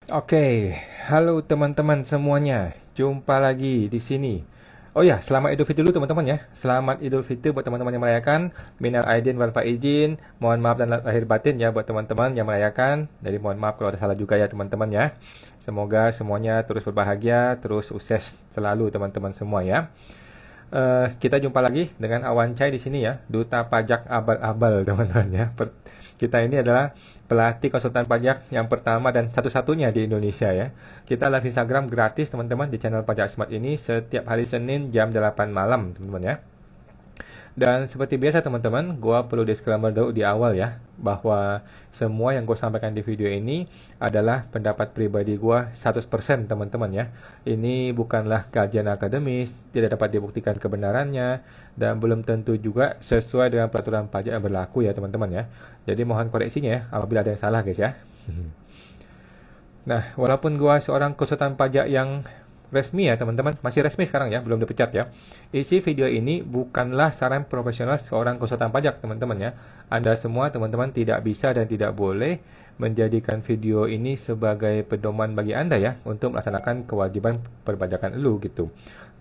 Oke, halo teman-teman semuanya. Jumpa lagi di sini. Oh ya, selamat Idul Fitri dulu teman-teman ya. Selamat Idul Fitri buat teman-teman yang merayakan. Minal aidin wal faizin. Mohon maaf dan lahir batin ya buat teman-teman yang merayakan. Jadi mohon maaf kalau ada salah juga ya teman-teman ya. Semoga semuanya terus berbahagia, terus sukses selalu teman-teman semua ya. Kita jumpa lagi dengan Awan Chai di sini ya, duta pajak abal-abal teman-teman ya. Kita ini adalah pelatih konsultan pajak yang pertama dan satu-satunya di Indonesia ya. Kita live Instagram gratis teman-teman di channel Pajak Smart ini setiap hari Senin jam 8 malam teman-teman ya. Dan seperti biasa teman-teman, gua perlu disclaimer dulu di awal ya, bahwa semua yang gue sampaikan di video ini adalah pendapat pribadi gua 100% teman-teman ya. Ini bukanlah kajian akademis, tidak dapat dibuktikan kebenarannya, dan belum tentu juga sesuai dengan peraturan pajak yang berlaku ya teman-teman ya. Jadi mohon koreksinya ya, apabila ada yang salah guys ya. Nah, walaupun gua seorang konsultan pajak yang resmi ya teman-teman, masih resmi sekarang ya, belum dipecat ya. Isi video ini bukanlah saran profesional seorang konsultan pajak teman-teman ya. Anda semua teman-teman tidak bisa dan tidak boleh menjadikan video ini sebagai pedoman bagi Anda ya untuk melaksanakan kewajiban perpajakan lu gitu.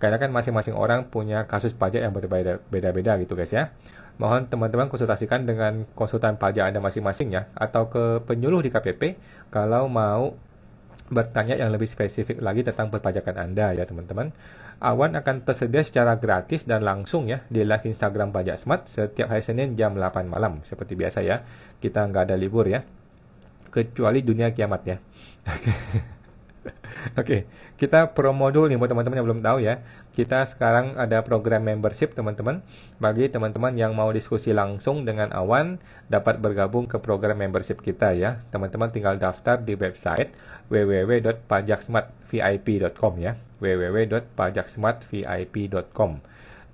Karena kan masing-masing orang punya kasus pajak yang berbeda-beda gitu guys ya. Mohon teman-teman konsultasikan dengan konsultan pajak Anda masing-masing ya, atau ke penyuluh di KPP kalau mau bertanya yang lebih spesifik lagi tentang perpajakan Anda ya teman-teman. Awan akan tersedia secara gratis dan langsung ya di live Instagram Pajak Smart setiap hari Senin jam 8 malam. Seperti biasa ya, kita nggak ada libur ya, kecuali dunia kiamat ya. Oke, kita promo dulu nih buat teman-teman yang belum tahu ya. Kita sekarang ada program membership teman-teman. Bagi teman-teman yang mau diskusi langsung dengan Awan, dapat bergabung ke program membership kita ya. Teman-teman tinggal daftar di website www.pajaksmartvip.com ya. www.pajaksmartvip.com.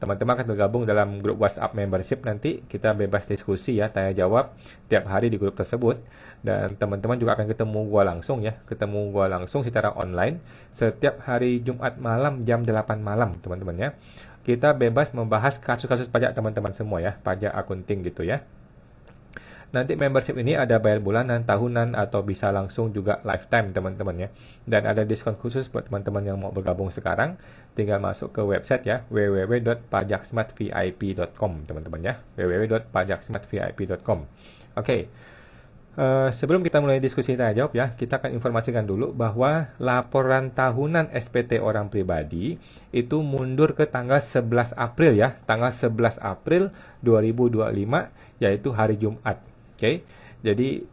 Teman-teman akan tergabung dalam grup WhatsApp membership nanti. Kita bebas diskusi ya, tanya jawab tiap hari di grup tersebut. Dan teman-teman juga akan ketemu gua langsung ya, ketemu gua langsung secara online setiap hari Jumat malam jam 8 malam teman-teman ya. Kita bebas membahas kasus-kasus pajak teman-teman semua ya, pajak akunting gitu ya. Nanti membership ini ada bayar bulanan, tahunan, atau bisa langsung juga lifetime teman-teman ya. Dan ada diskon khusus buat teman-teman yang mau bergabung sekarang. Tinggal masuk ke website ya, www.pajaksmartvip.com teman-teman ya, www.pajaksmartvip.com. Oke. Sebelum kita mulai diskusi tanya jawab ya, kita akan informasikan dulu bahwa laporan tahunan SPT orang pribadi itu mundur ke tanggal 11 April ya, tanggal 11 April 2025 yaitu hari Jumat. Oke. Jadi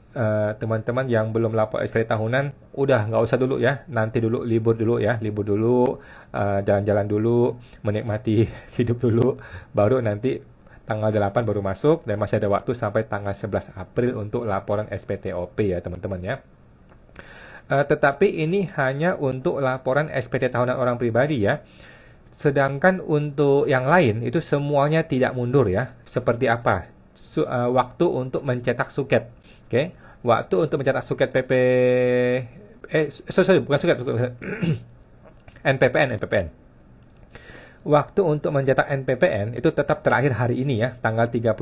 teman-teman yang belum lapor SPT tahunan udah nggak usah dulu ya, nanti dulu libur dulu ya, libur dulu, jalan-jalan dulu, menikmati hidup dulu, baru nanti tanggal 8 baru masuk dan masih ada waktu sampai tanggal 11 April untuk laporan SPTOP ya teman-teman ya. Tetapi ini hanya untuk laporan SPT tahunan orang pribadi ya. Sedangkan untuk yang lain itu semuanya tidak mundur ya. Seperti apa? Waktu untuk mencetak suket. Oke. Waktu untuk mencetak suket PP sorry, bukan suket. NPPN. Waktu untuk mencetak NPPN itu tetap terakhir hari ini ya, tanggal 31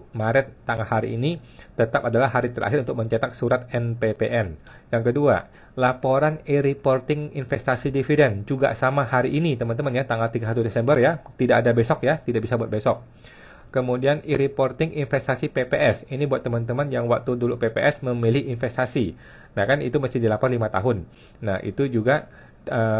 Maret tanggal hari ini tetap adalah hari terakhir untuk mencetak surat NPPN. Yang kedua, laporan e-reporting investasi dividen juga sama hari ini teman-teman ya, tanggal 31 Desember ya, tidak ada besok ya, tidak bisa buat besok. Kemudian e-reporting investasi PPS. Ini buat teman-teman yang waktu dulu PPS memilih investasi. Nah kan itu mesti dilapor 5 tahun. Nah itu juga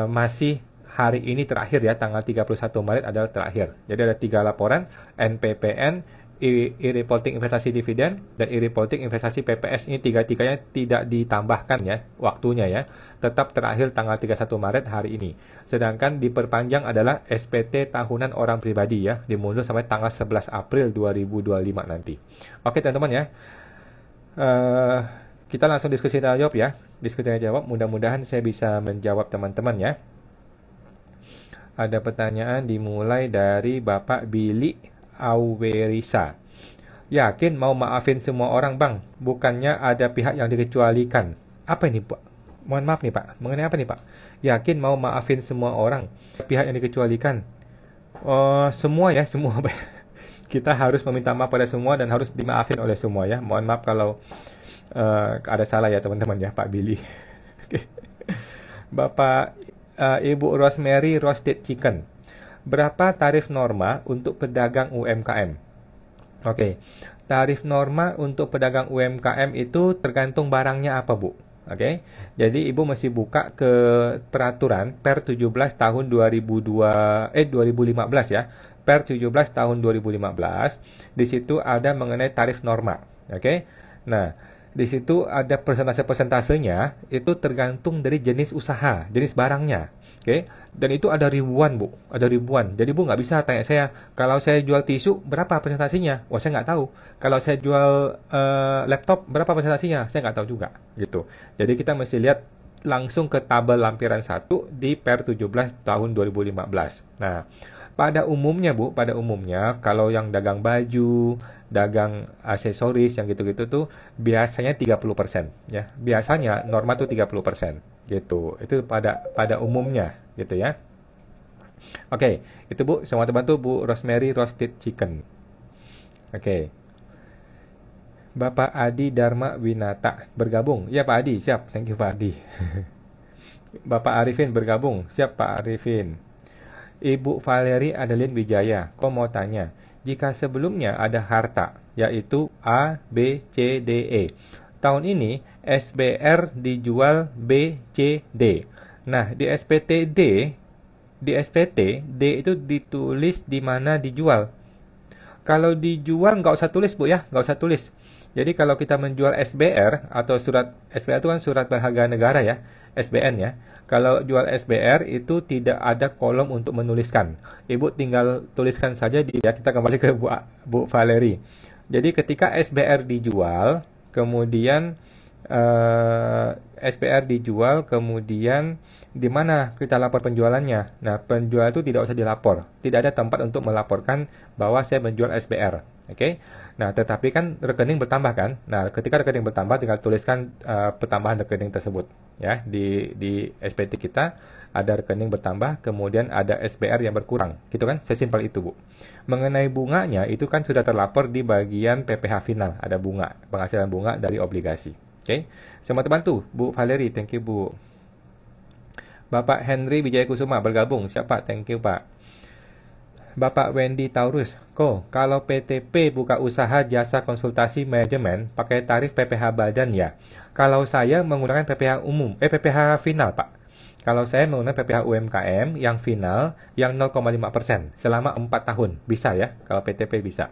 masih hari ini terakhir ya, tanggal 31 Maret adalah terakhir. Jadi ada 3 laporan, NPPN, e-reporting investasi dividen, dan e-reporting investasi PPS. Ini tiga-tiganya tidak ditambahkan ya waktunya ya. Tetap terakhir tanggal 31 Maret hari ini. Sedangkan diperpanjang adalah SPT tahunan orang pribadi ya, dimundur sampai tanggal 11 April 2025 nanti. Oke teman-teman ya. Kita langsung diskusi tanya jawab ya. Diskusi tanya jawab, mudah-mudahan saya bisa menjawab teman-teman ya. Ada pertanyaan dimulai dari Bapak Billy Auwerisa. Yakin mau maafin semua orang bang? Bukannya ada pihak yang dikecualikan. Apa ini Pak? Mohon maaf nih Pak. Mengenai apa nih Pak? Yakin mau maafin semua orang? Pihak yang dikecualikan. Semua ya, semua. Kita harus meminta maaf pada semua dan harus dimaafin oleh semua ya. Mohon maaf kalau ada salah ya teman-teman ya Pak Billy. Oke. Bapak Ibu Rosemary Roasted Chicken. Berapa tarif norma untuk pedagang UMKM? Oke, tarif norma untuk pedagang UMKM itu tergantung barangnya apa, Bu. Oke, jadi Ibu mesti buka ke peraturan per 17 tahun 2015 ya. Per 17 tahun 2015, di situ ada mengenai tarif norma. Oke. Nah, di situ ada persentase-persentasenya, itu tergantung dari jenis usaha, jenis barangnya. Oke, dan itu ada ribuan, Bu. Ada ribuan. Jadi Bu nggak bisa tanya saya, kalau saya jual tisu, berapa presentasinya? Wah, saya nggak tahu. Kalau saya jual laptop, berapa presentasinya? Saya nggak tahu juga. Gitu. Jadi kita mesti lihat langsung ke tabel lampiran 1 di per 17 tahun 2015. Nah, pada umumnya, Bu, pada umumnya, kalau yang dagang baju, dagang aksesoris, yang gitu-gitu tuh, biasanya 30%. Ya. Biasanya norma tuh 30%. Gitu. Itu pada umumnya gitu ya. Oke, itu Bu, semua terbantu Bu Rosemary Roasted Chicken. Oke. Bapak Adi Dharma Winata bergabung. Ya Pak Adi, siap. Thank you Pak Adi. Bapak Arifin bergabung. Siap Pak Arifin. Ibu Valeri Adeline Wijaya, kok mau tanya, jika sebelumnya ada harta, yaitu A, B, C, D, E. Tahun ini SBR dijual B, C, D. Nah, di SPT D itu ditulis di mana dijual. Kalau dijual nggak usah tulis, Bu ya, nggak usah tulis. Jadi kalau kita menjual SBR atau surat SBR itu kan surat berharga negara ya, SBN ya. Kalau jual SBR itu tidak ada kolom untuk menuliskan. Ibu tinggal tuliskan saja ya, kita kembali ke Bu Valeri. Jadi ketika SBR dijual, kemudian SPR dijual, kemudian di mana kita lapor penjualannya. Nah, penjual itu tidak usah dilapor. Tidak ada tempat untuk melaporkan bahwa saya menjual SPR. Oke. Nah, tetapi kan rekening bertambah kan? Nah, ketika rekening bertambah tinggal tuliskan pertambahan rekening tersebut ya. Di SPT kita ada rekening bertambah, kemudian ada SPR yang berkurang. Gitu kan? Sesimpel itu, Bu. Mengenai bunganya itu kan sudah terlapor di bagian PPh final, ada bunga, penghasilan bunga dari obligasi. Oke. Semua terbantu, Bu Valeri, thank you Bu. Bapak Henry Wijaya Kusuma bergabung, siapa? Thank you Pak. Bapak Wendy Taurus, kalau PTP buka usaha jasa konsultasi manajemen pakai tarif PPh badan ya? Kalau saya menggunakan PPh umum, PPh final Pak. Kalau saya menggunakan PPh UMKM yang final yang 0,5% selama 4 tahun, bisa ya? Kalau PTP bisa.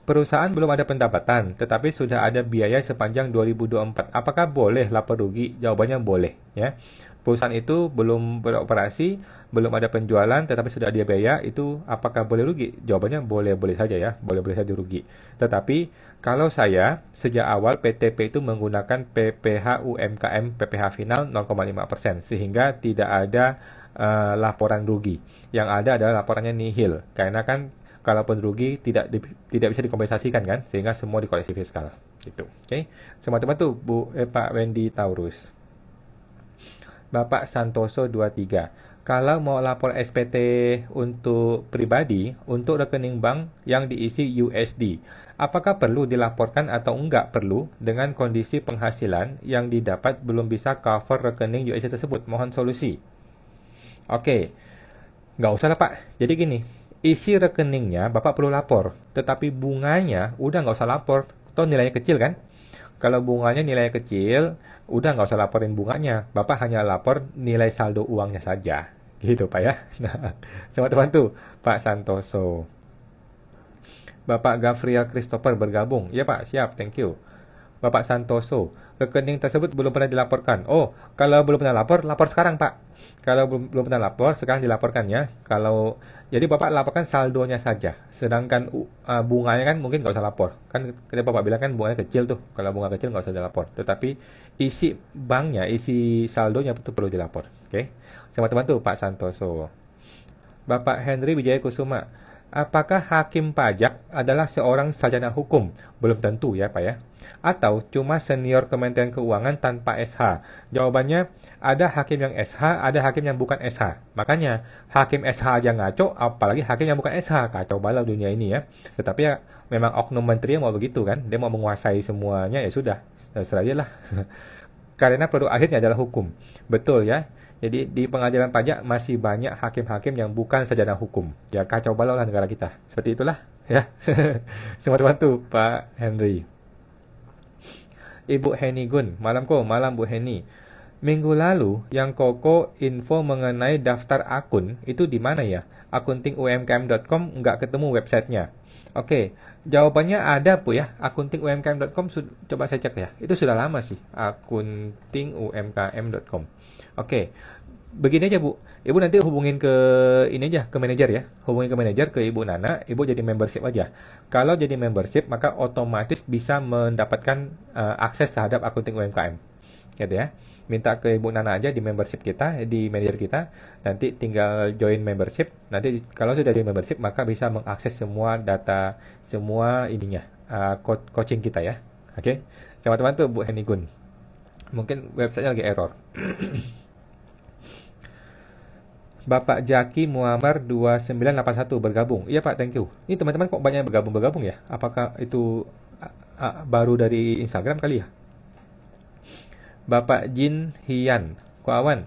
Perusahaan belum ada pendapatan, tetapi sudah ada biaya sepanjang 2024. Apakah boleh lapor rugi? Jawabannya boleh. Ya. Perusahaan itu belum beroperasi, belum ada penjualan, tetapi sudah ada biaya, itu apakah boleh rugi? Jawabannya boleh-boleh saja ya, boleh-boleh saja rugi. Tetapi kalau saya sejak awal PTP itu menggunakan PPh UMKM PPh final 0,5%, sehingga tidak ada laporan rugi. Yang ada adalah laporannya nihil, karena kan kalaupun rugi tidak bisa dikompensasikan kan, sehingga semua dikoleksi fiskal gitu. Oke. Semua terbantu Pak Wendy Taurus. Bapak Santoso 23. Kalau mau lapor SPT untuk pribadi untuk rekening bank yang diisi USD, apakah perlu dilaporkan atau enggak perlu dengan kondisi penghasilan yang didapat belum bisa cover rekening USD tersebut? Mohon solusi. Oke. Nggak usah lah Pak. Jadi gini, isi rekeningnya Bapak perlu lapor, tetapi bunganya udah nggak usah lapor, toh nilainya kecil kan? Kalau bunganya nilainya kecil, udah nggak usah laporin bunganya, Bapak hanya lapor nilai saldo uangnya saja, gitu Pak ya. Nah, sama terbantu Pak Santoso. Bapak Gavriel Christopher bergabung, ya Pak, siap, thank you. Bapak Santoso, rekening tersebut belum pernah dilaporkan. Oh, kalau belum pernah lapor sekarang Pak. Kalau belum pernah lapor, sekarang dilaporkan ya. Jadi Bapak laporkan saldonya saja. Sedangkan bunganya kan mungkin nggak usah lapor. Kan ketika Bapak bilang kan bunganya kecil tuh. Kalau bunga kecil nggak usah dilapor. Tetapi isi banknya, isi saldonya itu perlu dilapor. Oke. Sama teman-teman tuh Pak Santoso. Bapak Henry Wijaya Kusuma, apakah hakim pajak adalah seorang sarjana hukum? Belum tentu ya Pak ya. Atau cuma senior Kementerian Keuangan tanpa SH? Jawabannya, ada hakim yang SH, ada hakim yang bukan SH. Makanya, hakim SH aja ngaco, apalagi hakim yang bukan SH. Kacau balau dunia ini ya. Tetapi ya, memang oknum menteri yang mau begitu kan. Dia mau menguasai semuanya, ya sudah. Terserah aja lah. Karena produk akhirnya adalah hukum. Betul ya. Jadi di pengadilan pajak masih banyak hakim-hakim yang bukan sarjana hukum. Ya kacau balau lah negara kita. Seperti itulah ya. Semua bantu Pak Henry. Ibu Henny Gun, malam ko, malam Bu Henny. Minggu lalu yang Koko info mengenai daftar akun itu di mana ya? Akuntingumkm.com nggak ketemu websitenya. Oke, jawabannya ada Bu ya. Akuntingumkm.com coba saya cek ya. Itu sudah lama sih. Akuntingumkm.com. Oke, begini aja Bu. Ibu nanti hubungin ke ini aja, ke manajer ya. Hubungin ke manajer, ke Ibu Nana. Ibu jadi membership aja. Kalau jadi membership, maka otomatis bisa mendapatkan akses terhadap akunting UMKM. Gitu ya. Minta ke Ibu Nana aja di membership kita, di manajer kita. Nanti tinggal join membership. Nanti kalau sudah join membership, maka bisa mengakses semua data, semua ininya, coaching kita ya. Oke. Sama teman tuh Bu Henny Gun. Mungkin websitenya lagi error. Bapak Jaki Muammar 2981 bergabung. Iya Pak, thank you. Ini teman-teman kok banyak bergabung-bergabung ya? Apakah itu baru dari Instagram kali ya? Bapak Jin Hian, Ko Awan.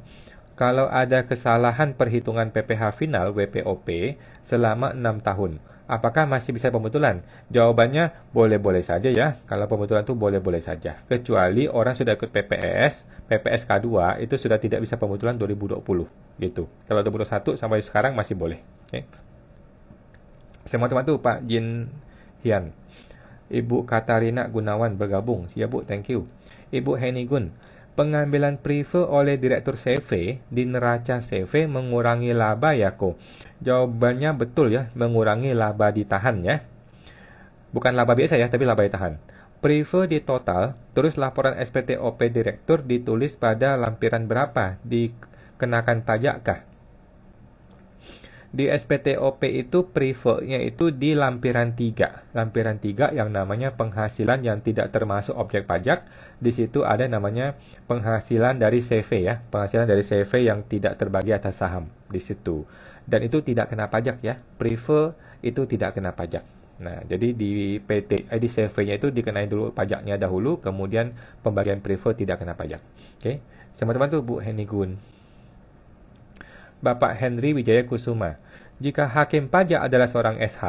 Kalau ada kesalahan perhitungan PPh final WPOP selama 6 tahun, apakah masih bisa pembetulan? Jawabannya boleh-boleh saja ya. Kalau pembetulan itu boleh-boleh saja. Kecuali orang sudah ikut PPS, PPS K2 itu sudah tidak bisa pembetulan 2020 gitu. Kalau 2021 sampai sekarang masih boleh. Okay. Semua teman tuh Pak Jin Hian. Ibu Katarina Gunawan bergabung. Siap Bu, thank you. Ibu Henny Gun. Pengambilan prefer oleh Direktur CV di neraca CV mengurangi laba ya Ko? Jawabannya betul ya, mengurangi laba ditahan ya. Bukan laba biasa ya, tapi laba ditahan. Prefer di total, terus laporan SPTOP Direktur ditulis pada lampiran berapa? Dikenakan pajak kah? Di SPTOP itu prefernya itu di lampiran 3. Lampiran 3 yang namanya penghasilan yang tidak termasuk objek pajak. Di situ ada namanya penghasilan dari CV ya. Penghasilan dari CV yang tidak terbagi atas saham di situ. Dan itu tidak kena pajak ya. Prefer itu tidak kena pajak. Nah, jadi di di CV-nya itu dikenai dulu pajaknya dahulu, kemudian pembagian prefer tidak kena pajak. Oke. Teman-teman tuh Bu Henny Gun. Bapak Henry Wijaya Kusuma. Jika hakim pajak adalah seorang SH,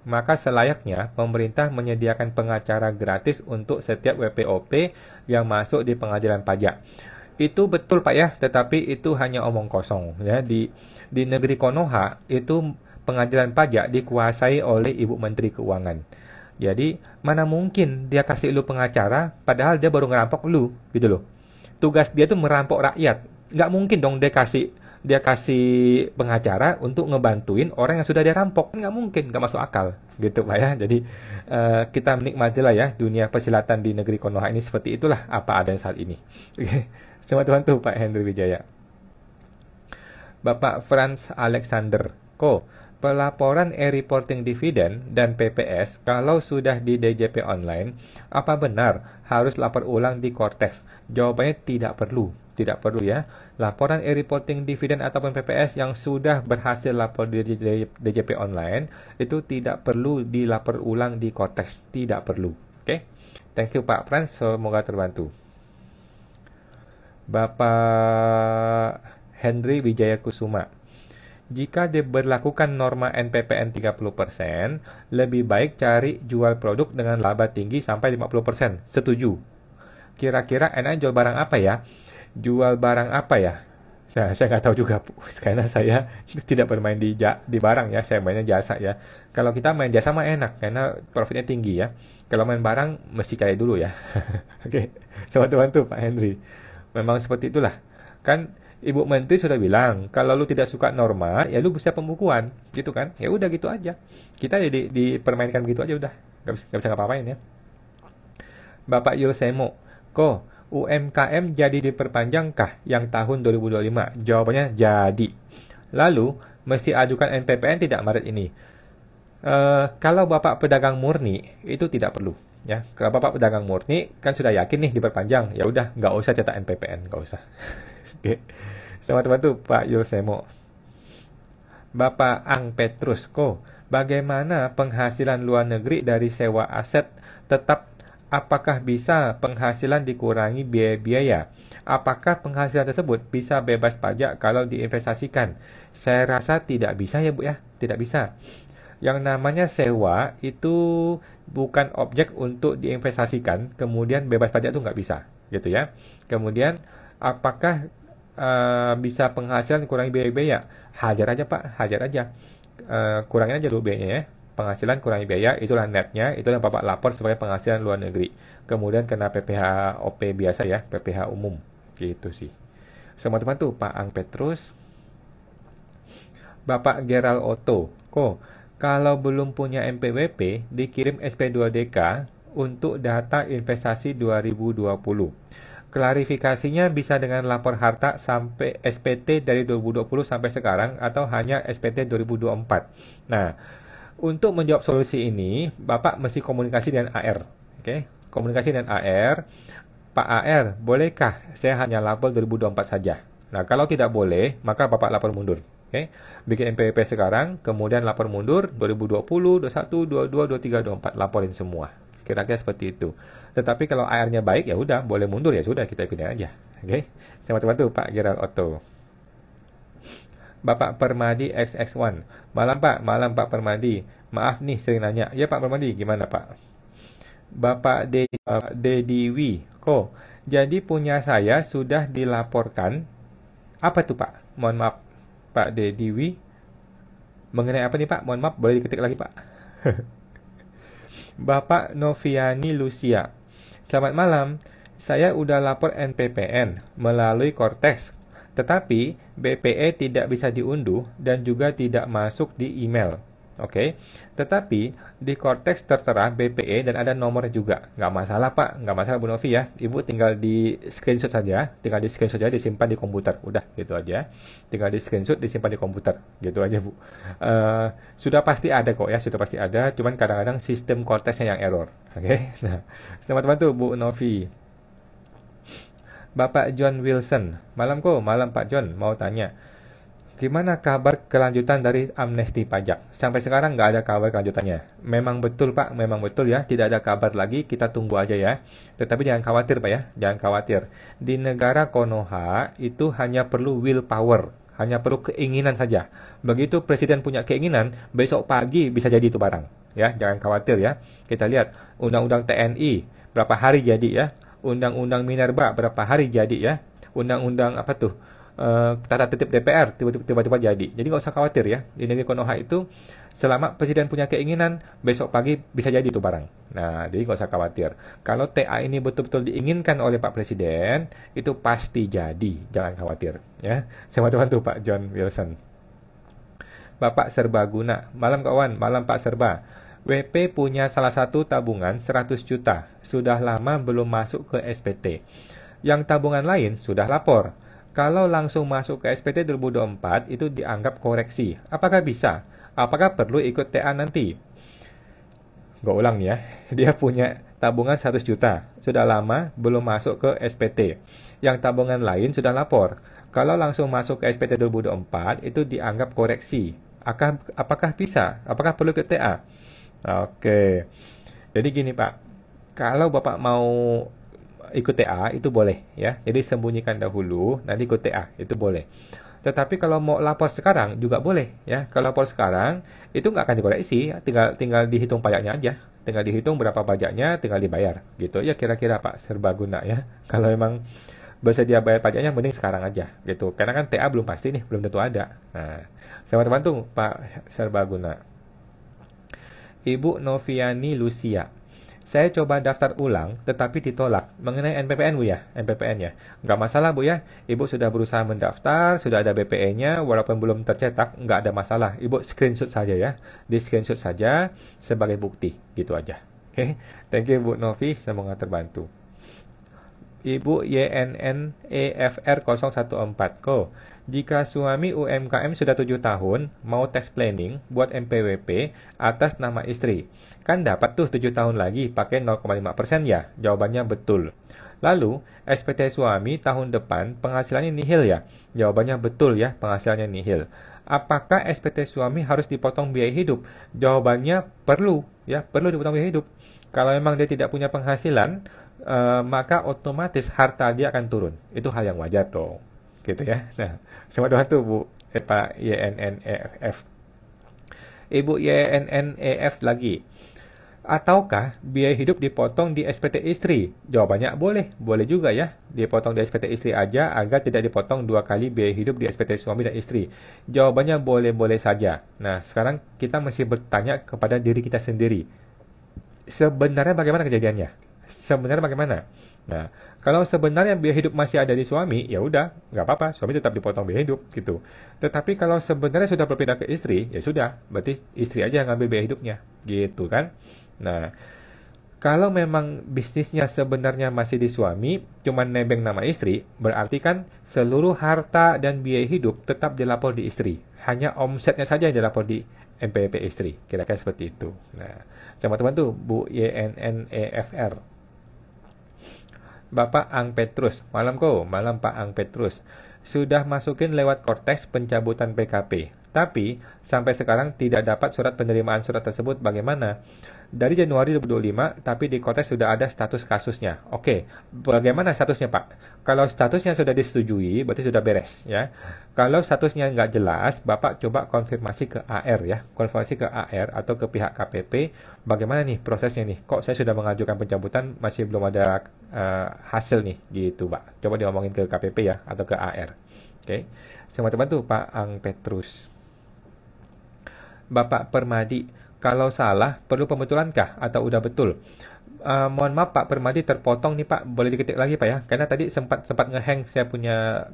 maka selayaknya pemerintah menyediakan pengacara gratis untuk setiap WPOP yang masuk di pengadilan pajak. Itu betul Pak ya, tetapi itu hanya omong kosong ya. Di negeri Konoha itu pengadilan pajak dikuasai oleh Ibu Menteri Keuangan. Jadi mana mungkin dia kasih lu pengacara padahal dia baru ngerampok lu gitu loh. Tugas dia tuh merampok rakyat. Nggak mungkin dong dia kasih pengacara untuk ngebantuin orang yang sudah dia rampok. Nggak mungkin, nggak masuk akal gitu Pak ya. Jadi kita menikmatilah ya dunia persilatan di negeri Konoha ini, seperti itulah apa adanya saat ini. Selamat teman tuh Pak Henry Wijaya. Bapak Franz Alexander Ko. Pelaporan e-reporting dividen dan PPS kalau sudah di DJP online, apa benar harus lapor ulang di Cortex? Jawabannya tidak perlu. Tidak perlu ya. Laporan e-reporting dividen ataupun PPS yang sudah berhasil lapor di DJP online itu tidak perlu dilapor ulang di Cortex. Tidak perlu. Oke. Thank you Pak Frans, semoga terbantu. Bapak Henry Wijaya Kusuma. Jika diberlakukan norma NPPN 30%, lebih baik cari jual produk dengan laba tinggi sampai 50%. Setuju. Kira-kira enak jual barang apa ya? Jual barang apa ya? Saya nggak tahu juga, karena saya tidak bermain di barang ya, saya mainnya jasa ya. Kalau kita main jasa mah enak, karena profitnya tinggi ya. Kalau main barang, mesti cari dulu ya. Oke, teman-teman tuh Pak Henry. Memang seperti itulah. Kan Ibu Menteri sudah bilang, kalau lu tidak suka norma, ya lu bisa pembukuan, gitu kan? Ya udah gitu aja. Kita dipermainkan begitu aja udah, nggak bisa ngapa-ngapain ya. Bapak Yosemo, Ko, UMKM jadi diperpanjangkah yang tahun 2025? Jawabannya jadi. Lalu, mesti ajukan NPPN tidak Maret ini? Kalau Bapak pedagang murni, itu tidak perlu. Ya, kalau Bapak pedagang murni, kan sudah yakin nih diperpanjang. Ya udah, nggak usah cetak NPPN, nggak usah. Oke. Teman-teman tuh Pak Yosemo. Bapak Ang Petrus Ko, bagaimana penghasilan luar negeri dari sewa aset tetap apakah bisa penghasilan dikurangi biaya-biaya? Apakah penghasilan tersebut bisa bebas pajak kalau diinvestasikan? Saya rasa tidak bisa ya Bu ya, tidak bisa. Yang namanya sewa itu bukan objek untuk diinvestasikan, kemudian bebas pajak itu nggak bisa, gitu ya. Kemudian, apakah bisa penghasilan kurangi biaya-biaya? Hajar aja Pak, hajar aja. Kurangin aja dulu biayanya ya. Penghasilan kurangi biaya, itulah netnya, itulah Bapak lapor sebagai penghasilan luar negeri. Kemudian kena PPh OP biasa ya, PPh umum. Gitu sih. Semua teman tuh, Pak Ang Petrus, Bapak Gerald Otto. Kalau belum punya MPWP, dikirim SP2DK untuk data investasi 2020. Klarifikasinya bisa dengan lapor harta sampai SPT dari 2020 sampai sekarang atau hanya SPT 2024. Nah, untuk menjawab solusi ini, Bapak mesti komunikasi dengan AR. Oke, komunikasi dengan AR. Pak AR, bolehkah saya hanya lapor 2024 saja? Nah, kalau tidak boleh, maka Bapak lapor mundur. Oke, bikin MPWP sekarang, kemudian lapor mundur 2020, 21, 22, 23, 24, laporin semua. Kira-kira seperti itu. Tetapi kalau AR-nya baik, ya udah, boleh mundur ya sudah, kita ikutin aja. Oke, sama-sama tuh Pak Gerald Otto. Bapak Permadi XX1. Malam Pak Permadi. Maaf nih sering nanya. Ya Pak Permadi, gimana Pak? Bapak Dediwi. Jadi punya saya sudah dilaporkan. Apa tuh Pak? Mohon maaf Pak Dediwi. Mengenai apa nih Pak? Mohon maaf, boleh diketik lagi Pak. Bapak Noviani Lucia. Selamat malam. Saya udah lapor NPPN melalui Cortex. Tetapi BPE tidak bisa diunduh dan juga tidak masuk di email. Oke. Tetapi di Cortex tertera BPE dan ada nomornya juga. Nggak masalah Pak, nggak masalah Bu Novi ya. Ibu tinggal di screenshot saja, disimpan di komputer. Udah, gitu aja. Tinggal di screenshot, disimpan di komputer. Gitu aja Bu. Sudah pasti ada kok ya, sudah pasti ada. Cuman kadang-kadang sistem Cortexnya yang error. Oke. Nah, selamat bantu Bu Novi. Bapak John Wilson. Malam Pak John. Mau tanya. Gimana kabar kelanjutan dari amnesti pajak? Sampai sekarang nggak ada kabar kelanjutannya. Memang betul Pak, memang betul ya. Tidak ada kabar lagi, kita tunggu aja ya. Tetapi jangan khawatir Pak ya, jangan khawatir. Di negara Konoha itu hanya perlu willpower, hanya perlu keinginan saja. Begitu Presiden punya keinginan, besok pagi bisa jadi itu barang. Ya, jangan khawatir ya. Kita lihat Undang-Undang TNI berapa hari jadi ya. Undang-Undang Minerba berapa hari jadi ya. Undang-undang apa tuh? Tata tertib DPR tiba-tiba jadi. Jadi nggak usah khawatir ya. Di negeri Konoha itu selama Presiden punya keinginan, besok pagi bisa jadi itu barang. Nah, jadi nggak usah khawatir. Kalau TA ini betul-betul diinginkan oleh Pak Presiden, itu pasti jadi. Jangan khawatir ya. Sama teman tuh Pak John Wilson. Bapak Serbaguna. Malam kawan, malam Pak Serba. WP punya salah satu tabungan 100 juta. Sudah lama belum masuk ke SPT. Yang tabungan lain sudah lapor. Kalau langsung masuk ke SPT 2024 itu dianggap koreksi. Apakah bisa? Apakah perlu ikut TA nanti? Gue ulang ya. Dia punya tabungan 100 juta. Sudah lama belum masuk ke SPT. Yang tabungan lain sudah lapor. Kalau langsung masuk ke SPT 2024 itu dianggap koreksi. Apakah bisa? Apakah perlu ikut TA? Oke. Jadi gini Pak. Kalau Bapak mau ikut TA itu boleh ya. Jadi sembunyikan dahulu, nanti ikut TA itu boleh. Tetapi kalau mau lapor sekarang juga boleh ya. Kalau lapor sekarang itu nggak akan dikoreksi, tinggal dihitung pajaknya aja. Tinggal dihitung berapa pajaknya, tinggal dibayar. Gitu ya kira-kira Pak Serbaguna ya. Kalau memang bersedia bayar pajaknya mending sekarang aja gitu. Karena kan TA belum pasti nih, belum tentu ada. Nah, selamat bantu Pak Serbaguna. Ibu Noviani Lucia. Saya coba daftar ulang, tetapi ditolak. Mengenai NPPN, Bu ya? NPPN ya? Nggak masalah, Bu ya. Ibu sudah berusaha mendaftar, sudah ada BPE-nya, walaupun belum tercetak, nggak ada masalah. Ibu screenshot saja ya. Di screenshot saja sebagai bukti. Gitu aja. Oke? Thank you, Bu Novi. Semoga terbantu. Ibu YNNEFR 014. Jika suami UMKM sudah 7 tahun, mau tax planning buat MPWP atas nama istri, kan dapat tuh 7 tahun lagi pakai 0,5% ya? Jawabannya betul. Lalu, SPT suami tahun depan penghasilannya nihil ya? Jawabannya betul ya, penghasilannya nihil. Apakah SPT suami harus dipotong biaya hidup? Jawabannya perlu ya, perlu dipotong biaya hidup. Kalau memang dia tidak punya penghasilan, maka otomatis harta dia akan turun. Itu hal yang wajar dong. Gitu ya. Nah, selamat bantu Bu Pak YNNEF. Ibu YNNEF lagi. Ataukah biaya hidup dipotong di SPT istri? Jawabannya boleh, boleh juga ya. Dipotong di SPT istri aja agar tidak dipotong 2 kali biaya hidup di SPT suami dan istri. Jawabannya boleh-boleh saja. Nah, sekarang kita mesti bertanya kepada diri kita sendiri. Sebenarnya bagaimana kejadiannya? Sebenarnya bagaimana? Nah, kalau sebenarnya biaya hidup masih ada di suami, ya udah, nggak apa-apa, suami tetap dipotong biaya hidup gitu. Tetapi kalau sebenarnya sudah berpindah ke istri, ya sudah, berarti istri aja yang ngambil biaya hidupnya, gitu kan? Nah, kalau memang bisnisnya sebenarnya masih di suami, cuman nebeng nama istri, berarti kan seluruh harta dan biaya hidup tetap dilapor di istri. Hanya omsetnya saja yang dilapor di NPWP istri. Kira-kira seperti itu. Nah, teman-teman tuh, Bu YNNEFR. Bapak Ang Petrus, malam Pak Ang Petrus. Sudah masukin lewat Kortex pencabutan PKP. Tapi, sampai sekarang tidak dapat surat penerimaan surat tersebut bagaimana? Dari Januari 2025, tapi di Kortex sudah ada status kasusnya. Oke, bagaimana statusnya Pak? Kalau statusnya sudah disetujui, berarti sudah beres ya. Kalau statusnya nggak jelas, Bapak coba konfirmasi ke AR ya. Konfirmasi ke AR atau ke pihak KPP, bagaimana nih prosesnya nih? Kok saya sudah mengajukan pencabutan, masih belum ada hasil nih, gitu Pak. Coba diomongin ke KPP ya, atau ke AR. Oke, teman-teman tuh Pak Ang Petrus. Bapak Permadi, kalau salah perlu pembetulankah atau udah betul? Mohon maaf Pak Permadi, terpotong nih Pak, boleh diketik lagi Pak ya, karena tadi sempat ngehang saya punya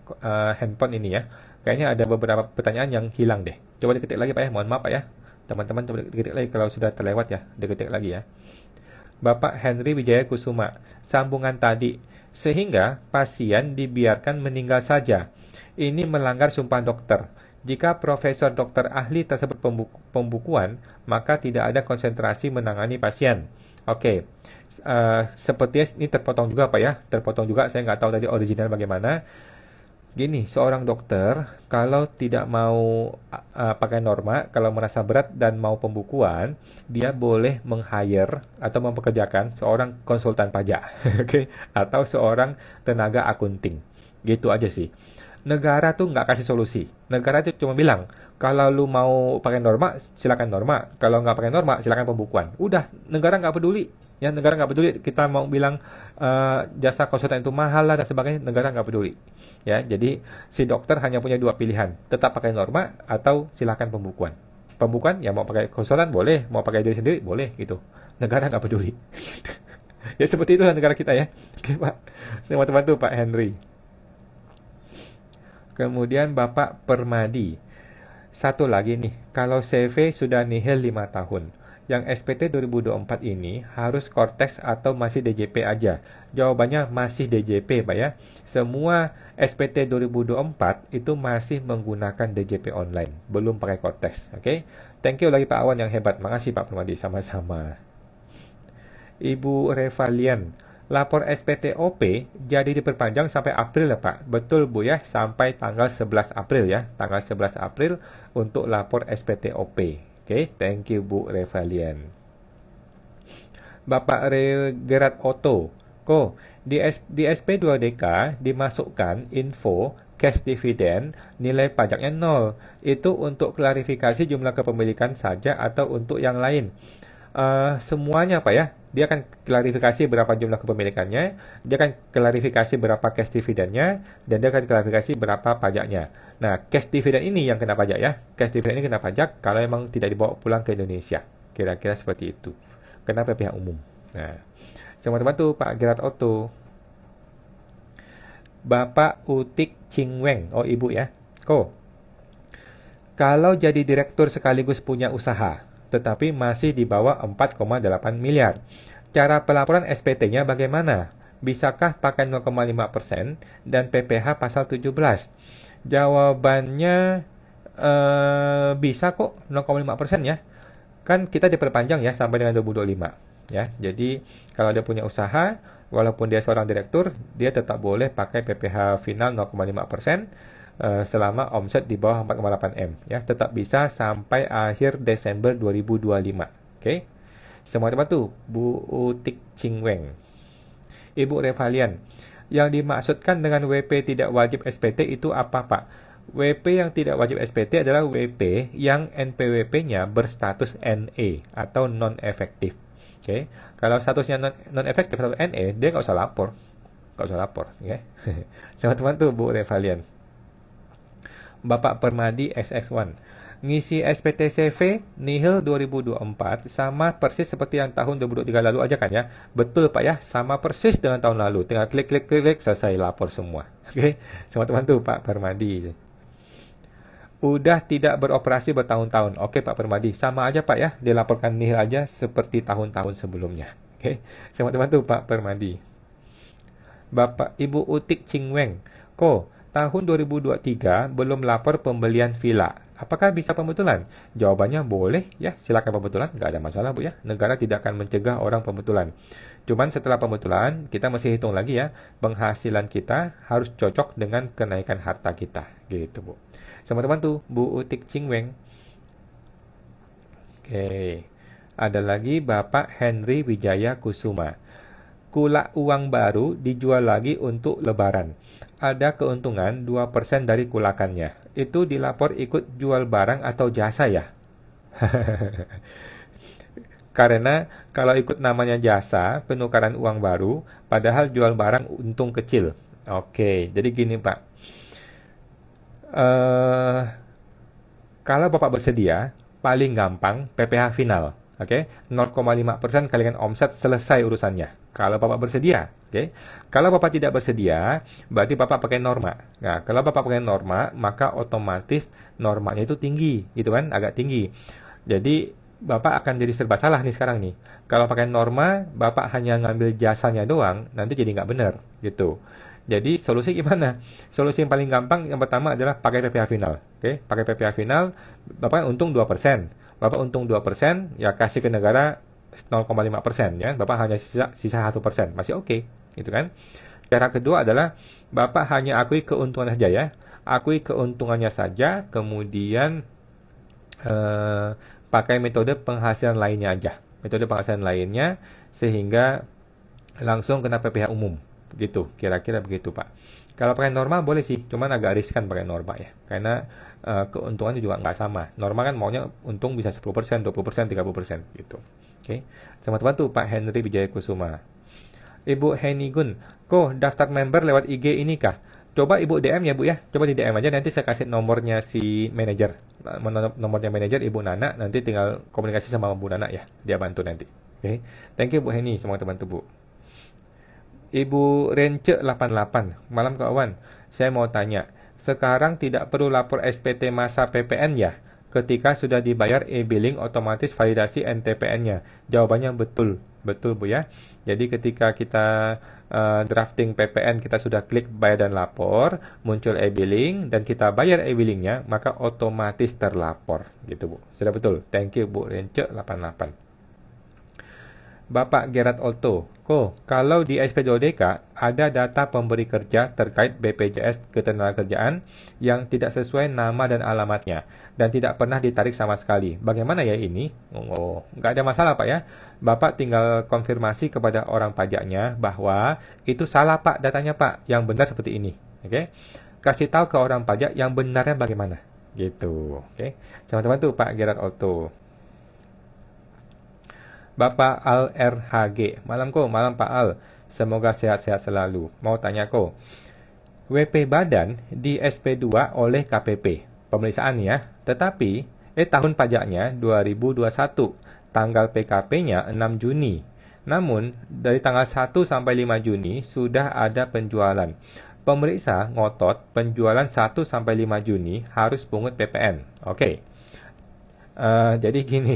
handphone ini ya. Kayaknya ada beberapa pertanyaan yang hilang deh. Coba diketik lagi Pak ya, mohon maaf Pak ya. Teman-teman coba diketik lagi kalau sudah terlewat ya, diketik lagi ya. Bapak Henry Wijaya Kusuma, sambungan tadi, sehingga pasien dibiarkan meninggal saja. Ini melanggar sumpah dokter. Jika profesor dokter ahli tersebut pembukuan, maka tidak ada konsentrasi menangani pasien. Oke, sepertinya ini terpotong juga Pak ya, terpotong juga, saya nggak tahu tadi original bagaimana. Gini, seorang dokter kalau tidak mau pakai norma, kalau merasa berat dan mau pembukuan, dia boleh meng-hire atau mempekerjakan seorang konsultan pajak, oke, atau seorang tenaga akunting. Gitu aja sih. Negara tuh nggak kasih solusi. Negara tuh cuma bilang, kalau lu mau pakai norma, silakan norma. Kalau nggak pakai norma, silakan pembukuan. Udah, negara nggak peduli. Ya, negara nggak peduli. Kita mau bilang jasa konsultan itu mahal lah dan sebagainya, negara nggak peduli. Ya, jadi si dokter hanya punya 2 pilihan, tetap pakai norma atau silakan pembukuan. Pembukuan, ya mau pakai konsultan boleh, mau pakai diri sendiri boleh gitu. Negara nggak peduli. Ya seperti itulah negara kita ya. Oke Pak, teman-teman tuh Pak Henry. Kemudian Bapak Permadi. Satu lagi nih, kalau CV sudah nihil 5 tahun, yang SPT 2024 ini harus Kortex atau masih DJP aja? Jawabannya masih DJP Pak ya. Semua SPT 2024 itu masih menggunakan DJP online, belum pakai Kortex. Oke? Thank you lagi Pak Awan yang hebat. Makasih Pak Permadi, sama-sama. Ibu Revalian, lapor SPT-OP jadi diperpanjang sampai April ya Pak. Betul Bu ya, sampai tanggal 11 April ya. Tanggal 11 April untuk lapor SPT-OP. Oke, thank you Bu Revalian. Bapak Gerard Otto, di SP2DK dimasukkan info cash dividend nilai pajaknya 0. Itu untuk klarifikasi jumlah kepemilikan saja atau untuk yang lain? Semuanya Pak ya. Dia akan klarifikasi berapa jumlah kepemilikannya, dia akan klarifikasi berapa cash dividennya, dan dia akan klarifikasi berapa pajaknya. Nah, cash dividen ini yang kena pajak ya. Cash dividen ini kena pajak kalau memang tidak dibawa pulang ke Indonesia. Kira-kira seperti itu. Kena PPh umum. Nah, teman-teman tuh Pak Gerard Otto. Bapak Utik Cingweng, oh Ibu ya. Kalau jadi direktur sekaligus punya usaha, tetapi masih di bawah 4,8 miliar. Cara pelaporan SPT-nya bagaimana? Bisakah pakai 0,5% dan PPh pasal 17? Jawabannya bisa kok 0,5% ya. Kan kita diperpanjang ya sampai dengan 2025 ya. Jadi kalau dia punya usaha walaupun dia seorang direktur, dia tetap boleh pakai PPh final 0,5% selama omset di bawah 4,8 M. Ya, tetap bisa sampai akhir Desember 2025. Oke. Semua tempat tu, Bu Utik Ching Weng. Ibu Revalian, yang dimaksudkan dengan WP tidak wajib SPT itu apa, Pak? WP yang tidak wajib SPT adalah WP yang NPWP-nya berstatus NE atau non-efektif. Oke. Kalau statusnya non-efektif atau NE, dia nggak usah lapor. Nggak usah lapor. Oke. Teman-teman tuh, Bu Revalian. Bapak Permadi XX1. Ngisi SPT CV nihil 2024 sama persis seperti yang tahun 2023 lalu aja kan ya? Betul Pak ya, sama persis dengan tahun lalu. Tinggal klik selesai lapor semua. Oke, teman-teman tuh Pak Permadi. Udah tidak beroperasi bertahun-tahun. Oke Pak Permadi, sama aja Pak ya, dilaporkan nihil aja seperti tahun-tahun sebelumnya. Oke, teman-teman tuh Pak Permadi. Bapak Ibu Utik Ching Weng. Tahun 2023 belum lapor pembelian villa. Apakah bisa pembetulan? Jawabannya boleh ya, silakan pembetulan, nggak ada masalah Bu ya. Negara tidak akan mencegah orang pembetulan. Cuman setelah pembetulan, kita masih hitung lagi ya, penghasilan kita harus cocok dengan kenaikan harta kita. Gitu Bu. Teman-teman tuh, Bu Utik Ching Weng. Oke, ada lagi Bapak Henry Wijaya Kusuma. Kulak uang baru dijual lagi untuk lebaran. Ada keuntungan 2% dari kulakannya. Itu dilapor ikut jual barang atau jasa ya? Karena kalau ikut namanya jasa, penukaran uang baru, padahal jual barang untung kecil. Oke, jadi gini Pak. Kalau Bapak bersedia, paling gampang PPh final. Oke, 0,5% kalikan omset, selesai urusannya. Kalau Bapak bersedia, oke. Kalau Bapak tidak bersedia, berarti Bapak pakai norma. Nah, kalau Bapak pakai norma, maka otomatis normanya itu tinggi, gitu kan? Agak tinggi. Jadi Bapak akan jadi serba salah nih sekarang nih. Kalau pakai norma, Bapak hanya ngambil jasanya doang, nanti jadi nggak benar, gitu. Jadi solusi gimana? Solusi yang paling gampang yang pertama adalah pakai PPh final. Oke, pakai PPh final, Bapak untung 2%. Bapak untung 2%, ya kasih ke negara 0,5% ya. Bapak hanya sisa 1%, masih oke, gitu kan? Cara kedua adalah Bapak hanya akui keuntungan saja ya. Akui keuntungannya saja, kemudian pakai metode penghasilan lainnya aja. Metode penghasilan lainnya sehingga langsung kena PPh umum. Gitu, kira-kira begitu Pak. Kalau pakai norma boleh sih, cuman agak riskan pakai norma ya. Karena keuntungannya juga nggak sama. Norma kan maunya untung bisa 10%, 20%, 30% gitu. Oke. Teman-teman tuh Pak Henry Wijaya Kusuma. Ibu Henigun, daftar member lewat IG ini kah? Coba Ibu DM ya Bu ya. Coba di DM aja, nanti saya kasih nomornya si manajer. Nomornya manajer Ibu Nana, nanti tinggal komunikasi sama Bu Nana ya. Dia bantu nanti. Oke. Thank you Bu Heni, semua teman-teman Bu. Ibu Rence 88, malam kawan. Saya mau tanya, sekarang tidak perlu lapor SPT masa PPN ya? Ketika sudah dibayar e-billing otomatis validasi NTPN-nya. Jawabannya betul. Betul Bu ya. Jadi ketika kita drafting PPN, kita sudah klik bayar dan lapor, muncul e-billing dan kita bayar e-billingnya, maka otomatis terlapor. Gitu Bu. Sudah betul. Thank you Bu Rence 88. Bapak Gerard Otto, kalau di SP2DK ada data pemberi kerja terkait BPJS Ketenagakerjaan yang tidak sesuai nama dan alamatnya dan tidak pernah ditarik sama sekali. Bagaimana ya ini? Nggak ada masalah Pak ya. Bapak tinggal konfirmasi kepada orang pajaknya bahwa itu salah Pak datanya Pak, yang benar seperti ini. Oke? Kasih tahu ke orang pajak yang benarnya bagaimana. Gitu. Oke? Teman-teman tuh Pak Gerard Otto. Bapak Al RHG, malam Pak Al, semoga sehat-sehat selalu. Mau tanya WP badan di SP2 oleh KPP, pemeriksaan ya, tetapi tahun pajaknya 2021, tanggal PKP-nya 6 Juni. Namun, dari tanggal 1 sampai 5 Juni sudah ada penjualan. Pemeriksa ngotot penjualan 1 sampai 5 Juni harus pungut PPN. Oke. Jadi gini.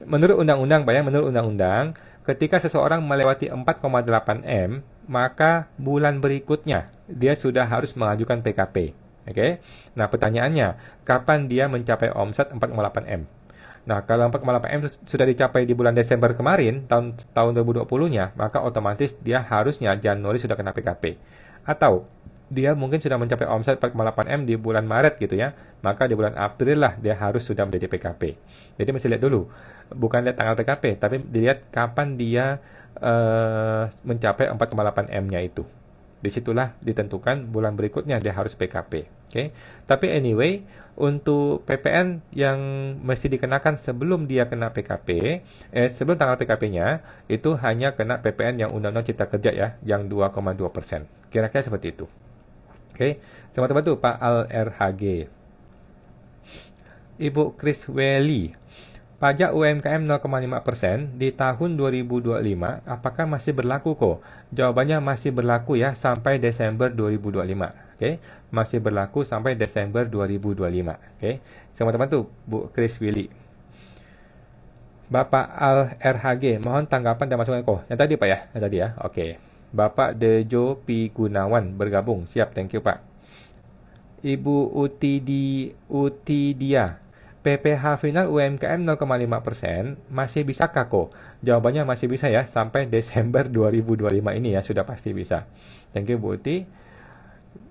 Menurut undang-undang, menurut undang-undang, ketika seseorang melewati 4,8 M, maka bulan berikutnya dia sudah harus mengajukan PKP. Oke. Nah, pertanyaannya, kapan dia mencapai omset 4,8 M? Nah, kalau 4,8M sudah dicapai di bulan Desember kemarin, tahun 2020-nya, maka otomatis dia harusnya Januari sudah kena PKP. Atau dia mungkin sudah mencapai omset 4,8M di bulan Maret gitu ya, maka di bulan April lah dia harus sudah menjadi PKP. Jadi mesti lihat dulu, bukan lihat tanggal PKP, tapi dilihat kapan dia mencapai 4,8M-nya itu. Disitulah ditentukan bulan berikutnya dia harus PKP. Okay? Tapi anyway, untuk PPN yang mesti dikenakan sebelum dia kena PKP, sebelum tanggal PKP-nya, itu hanya kena PPN yang Undang-Undang Cipta Kerja ya, yang 2,2%. Kira-kira seperti itu. Oke, sama teman tuh Pak Al-RHG. Ibu Chris Welly, pajak UMKM 0,5% di tahun 2025 apakah masih berlaku kok? Jawabannya masih berlaku ya sampai Desember 2025. Oke, masih berlaku sampai Desember 2025. Oke, sama teman tuh Bu Chris Welly. Bapak Al-RHG, mohon tanggapan dan masukan kok. Yang tadi Pak ya, yang tadi ya. Oke. Bapak Dejo P. Gunawan bergabung. Siap, thank you Pak. Ibu Utidia, PPh final UMKM 0,5% masih bisa kok? Jawabannya masih bisa ya, sampai Desember 2025 ini ya, sudah pasti bisa. Thank you Bu Uti.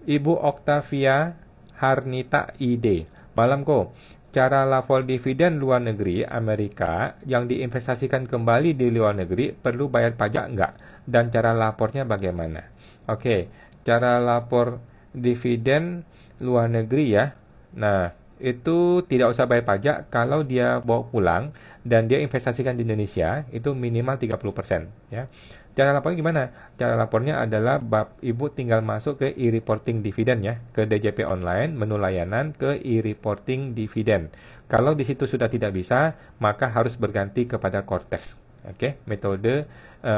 Ibu Octavia Harnita ID, malam kok. Cara lapor dividen luar negeri Amerika yang diinvestasikan kembali di luar negeri perlu bayar pajak enggak? Dan cara lapornya bagaimana? Oke, cara lapor dividen luar negeri ya. Nah, itu tidak usah bayar pajak kalau dia bawa pulang dan dia investasikan di Indonesia, itu minimal 30% ya. Cara lapornya gimana? Cara lapornya adalah Ibu tinggal masuk ke e-reporting dividen ya, ke DJP online, menu layanan, ke e-reporting dividen. Kalau di situ sudah tidak bisa, maka harus berganti kepada Cortex. Oke, metode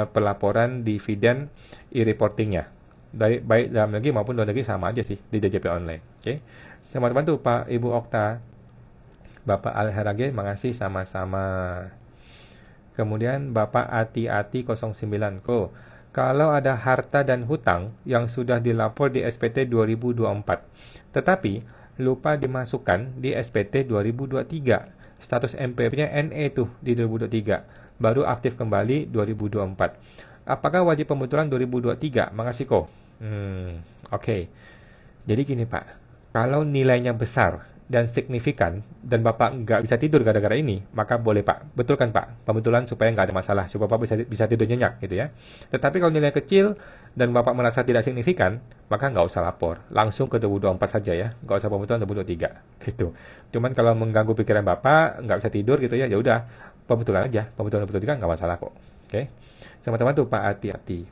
pelaporan dividen e-reportingnya. Baik dalam negeri maupun luar negeri sama aja sih di DJP online. Oke. Sama teman tuh Pak Ibu Okta, Bapak Al-Harage, makasih sama-sama. Kemudian Bapak Ati-Ati 09 Ko, kalau ada harta dan hutang yang sudah dilapor di SPT 2024, tetapi lupa dimasukkan di SPT 2023, status MPP-nya NE tuh di 2023, baru aktif kembali 2024. Apakah wajib pembetulan 2023? Makasih Ko. Oke. Jadi gini Pak, kalau nilainya besar dan signifikan dan Bapak nggak bisa tidur gara-gara ini, maka boleh Pak, betulkan Pak, pembetulan supaya nggak ada masalah, supaya Bapak bisa tidur nyenyak gitu ya. Tetapi kalau nilai kecil dan Bapak merasa tidak signifikan, maka nggak usah lapor, langsung ke 2024 saja ya, nggak usah pembetulan 2023 gitu. Cuman kalau mengganggu pikiran Bapak, nggak bisa tidur gitu ya, ya udah pembetulan aja, pembetulan 2023 nggak masalah kok. Oke, sama-sama tuh Pak Hati-hati.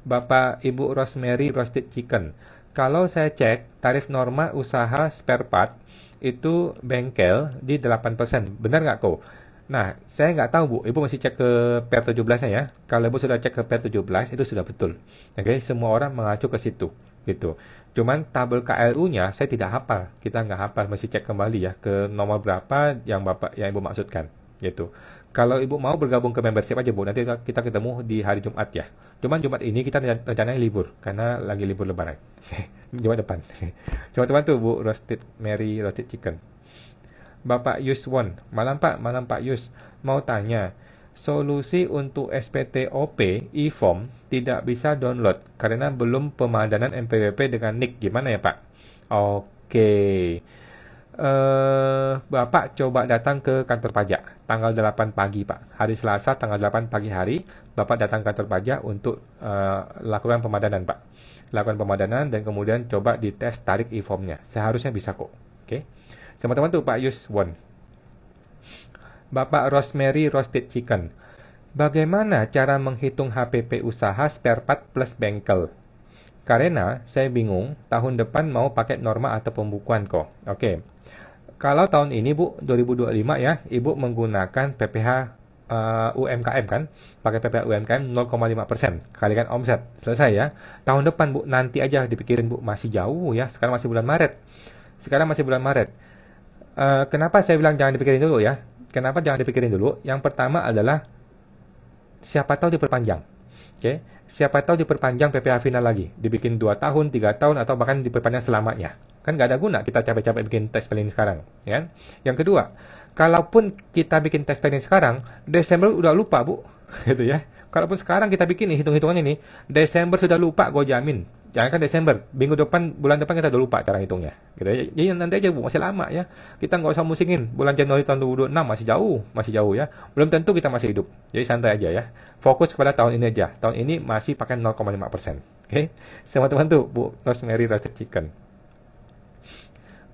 Bapak Ibu Rosemary Roasted Chicken, kalau saya cek tarif norma usaha spare part itu bengkel di 8%. Benar nggak kok? Nah, saya nggak tahu Bu. Ibu mesti cek ke PR17-nya ya. Kalau Ibu sudah cek ke PR17 itu sudah betul. Oke, semua orang mengacu ke situ gitu. Cuman tabel KLU-nya saya tidak hafal. Kita nggak hafal, mesti cek kembali ya ke nomor berapa yang Ibu maksudkan gitu. Kalau Ibu mau bergabung ke membership aja Bu, nanti kita ketemu di hari Jumat ya. Cuman Jumat ini kita rencananya libur, karena lagi libur lebaran. Jumat depan. Teman-teman tuh Bu Roasted Mary Roasted Chicken. Bapak Yuswon, malam Pak Yus. Mau tanya, solusi untuk SPTOP e-form tidak bisa download karena belum pemadanan NPWP dengan NIK. Gimana ya Pak? Oke. Bapak coba datang ke kantor pajak tanggal 8 pagi Pak. Hari Selasa tanggal 8 pagi hari, Bapak datang ke kantor pajak untuk lakukan pemadanan Pak. Lakukan pemadanan dan kemudian coba dites tarik e-formnya. Seharusnya bisa kok. Oke. Sama teman tuh Pak Yuswon. Bapak Rosemary Roasted Chicken, bagaimana cara menghitung HPP usaha spare part plus bengkel? Karena saya bingung tahun depan mau pakai norma atau pembukuan kok. Oke. Kalau tahun ini Bu, 2025 ya, Ibu menggunakan PPh UMKM kan, pakai PPh UMKM 0,5%, kalikan omset, selesai ya. Tahun depan Bu, nanti aja dipikirin Bu, masih jauh ya, sekarang masih bulan Maret. Kenapa saya bilang jangan dipikirin dulu ya? Kenapa jangan dipikirin dulu? Yang pertama adalah siapa tahu diperpanjang. Oke, siapa tahu diperpanjang PPh final lagi, dibikin 2 tahun, 3 tahun, atau bahkan diperpanjang selamanya. Kan Kan nggak ada guna kita capek-capek bikin tax planning sekarang, ya. Yang kedua, kalaupun kita bikin tax planning sekarang, Desember udah lupa, Bu. Gitu ya. Kalaupun sekarang kita bikin nih hitung-hitungan ini, Desember sudah lupa, gue jamin. Jangan kan Desember, minggu depan, bulan depan kita udah lupa cara hitungnya. Gitu ya. Jadi nanti aja, Bu, masih lama ya. Kita nggak usah musingin. Bulan Januari tahun 2026 masih jauh ya. Belum tentu kita masih hidup. Jadi santai aja ya. Fokus kepada tahun ini aja. Tahun ini masih pakai 0,5%. Oke. Sama teman tuh, Bu Rosemary Roasted Chicken.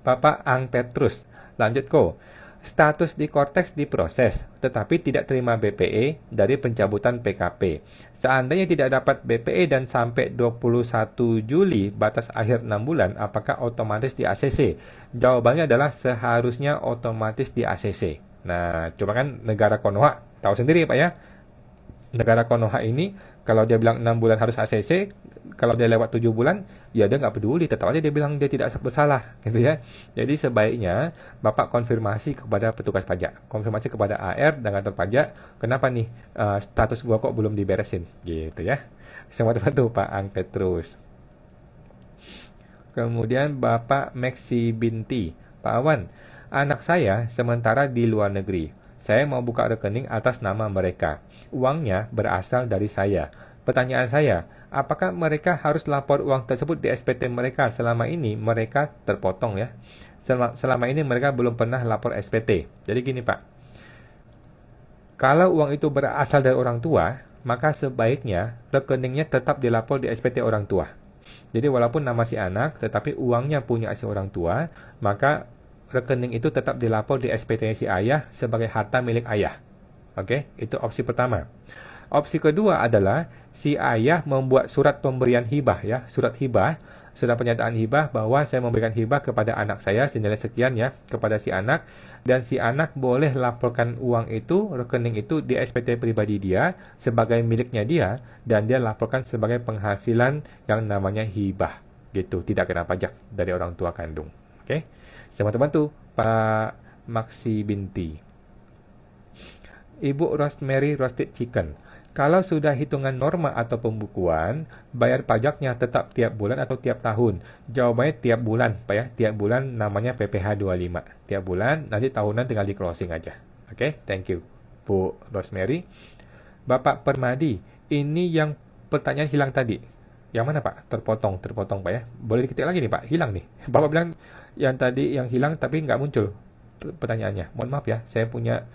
Bapak Ang Petrus, lanjut ko. Status di Cortex diproses, tetapi tidak terima BPE dari pencabutan PKP. Seandainya tidak dapat BPE dan sampai 21 Juli, batas akhir 6 bulan, apakah otomatis di ACC? Jawabannya adalah seharusnya otomatis di ACC. Nah, coba kan negara Konoha, tahu sendiri Pak ya. Negara Konoha ini, kalau dia bilang 6 bulan harus ACC, kalau dia lewat 7 bulan, ya dia nggak peduli, tetap aja dia bilang dia tidak bersalah, gitu ya. Jadi sebaiknya Bapak konfirmasi kepada petugas pajak, konfirmasi kepada AR dan kantor pajak, kenapa nih status gua kok belum diberesin, gitu ya. Semua teman tuh Pak Ang Petrus. Kemudian Bapak Maxi Binti, Pak Awan, anak saya sementara di luar negeri. Saya mau buka rekening atas nama mereka. Uangnya berasal dari saya. Pertanyaan saya, apakah mereka harus lapor uang tersebut di SPT mereka? Selama ini mereka terpotong ya. Selama ini mereka belum pernah lapor SPT. Jadi gini Pak, kalau uang itu berasal dari orang tua, maka sebaiknya rekeningnya tetap dilapor di SPT orang tua. Jadi walaupun nama si anak, tetapi uangnya punya si orang tua, maka rekening itu tetap dilapor di SPT si ayah sebagai harta milik ayah. Oke, itu opsi pertama. Opsi kedua adalah si ayah membuat surat pemberian hibah ya, surat pernyataan hibah bahwa saya memberikan hibah kepada anak saya senilai sekian ya, kepada si anak, dan si anak boleh laporkan uang itu, rekening itu di SPT pribadi dia sebagai miliknya dia, dan dia laporkan sebagai penghasilan yang namanya hibah. Gitu, tidak kena pajak dari orang tua kandung. Oke. Sama teman tuh Pak Maxi Binti. Ibu Rosemary Roasted Chicken. Kalau sudah hitungan norma atau pembukuan, bayar pajaknya tetap tiap bulan atau tiap tahun? Jawabannya tiap bulan, Pak ya. Tiap bulan namanya PPh 25. Tiap bulan, nanti tahunan tinggal di closing aja. Oke, thank you Bu Rosemary. Bapak Permadi, ini yang pertanyaan hilang tadi. Yang mana Pak? Terpotong Pak ya. Boleh diketik lagi nih Pak, hilang nih. Bapak bilang yang tadi yang hilang tapi nggak muncul pertanyaannya. Mohon maaf ya, saya punya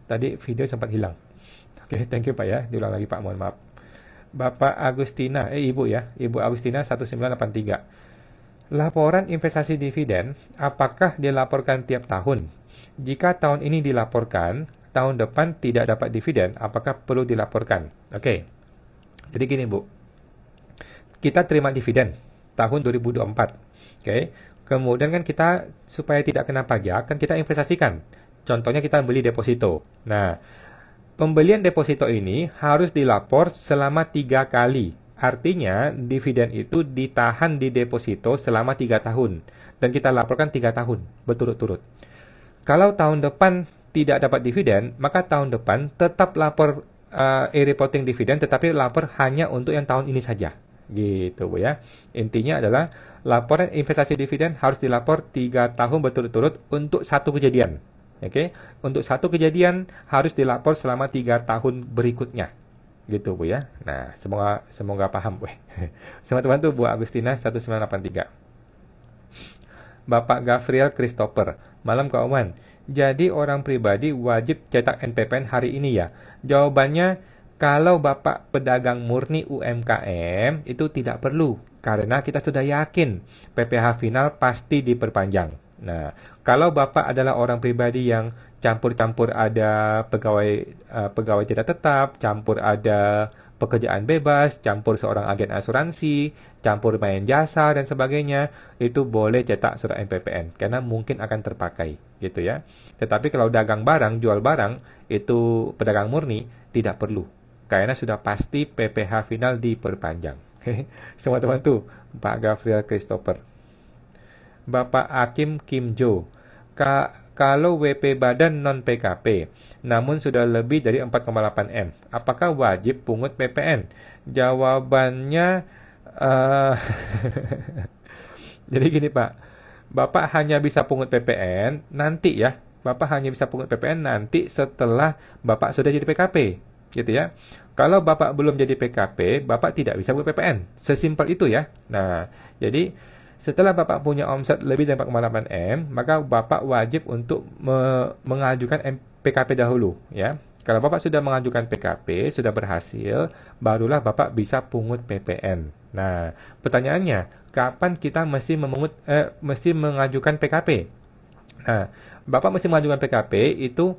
tadi video sempat hilang. Oke, thank you Pak ya. Diulang lagi Pak, mohon maaf. Bapak Agustina, Ibu ya, Ibu Agustina 1983. Laporan investasi dividen, apakah dilaporkan tiap tahun? Jika tahun ini dilaporkan, tahun depan tidak dapat dividen, apakah perlu dilaporkan? Oke, jadi gini Bu, kita terima dividen tahun 2024. Oke, kemudian kan kita supaya tidak kena pajak, kan kita investasikan. Contohnya kita beli deposito. Nah, pembelian deposito ini harus dilapor selama 3 kali. Artinya, dividen itu ditahan di deposito selama 3 tahun. Dan kita laporkan 3 tahun berturut-turut. Kalau tahun depan tidak dapat dividen, maka tahun depan tetap lapor e-reporting dividen, tetapi lapor hanya untuk yang tahun ini saja. Gitu Bu ya. Intinya adalah laporan investasi dividen harus dilapor 3 tahun berturut-turut untuk satu kejadian. Oke, untuk satu kejadian harus dilapor selama 3 tahun berikutnya. Gitu Bu ya. Nah, semoga paham Bu. Teman-teman tuh Bu Agustina 1983. Bapak Gabriel Christopher, malam keuangan. Jadi orang pribadi wajib cetak NPPN hari ini ya? Jawabannya, kalau Bapak pedagang murni UMKM itu tidak perlu, karena kita sudah yakin PPh final pasti diperpanjang. Nah, kalau Bapak adalah orang pribadi yang campur-campur ada pegawai tidak tetap, campur ada pekerjaan bebas, campur seorang agen asuransi, campur main jasa dan sebagainya, itu boleh cetak surat NPPN karena mungkin akan terpakai, gitu ya. Tetapi kalau dagang barang, jual barang, itu pedagang murni tidak perlu. Karena sudah pasti PPh final diperpanjang. Semua teman tuh, Pak Gabriel Christopher. Bapak Hakim Kim Jo, kalau WP badan non PKP, namun sudah lebih dari 4,8 M, apakah wajib pungut PPN? Jawabannya, jadi gini Pak, Bapak hanya bisa pungut PPN nanti ya. Bapak hanya bisa pungut PPN nanti setelah Bapak sudah jadi PKP. Gitu ya. Kalau Bapak belum jadi PKP, Bapak tidak bisa pungut PPN. Sesimpel itu ya. Nah, jadi setelah Bapak punya omset lebih dari 4,8 M, maka Bapak wajib untuk mengajukan PKP dahulu ya. Kalau Bapak sudah mengajukan PKP, sudah berhasil, barulah Bapak bisa pungut PPN. Nah, pertanyaannya, kapan kita mesti mengajukan PKP? Nah, Bapak mesti mengajukan PKP itu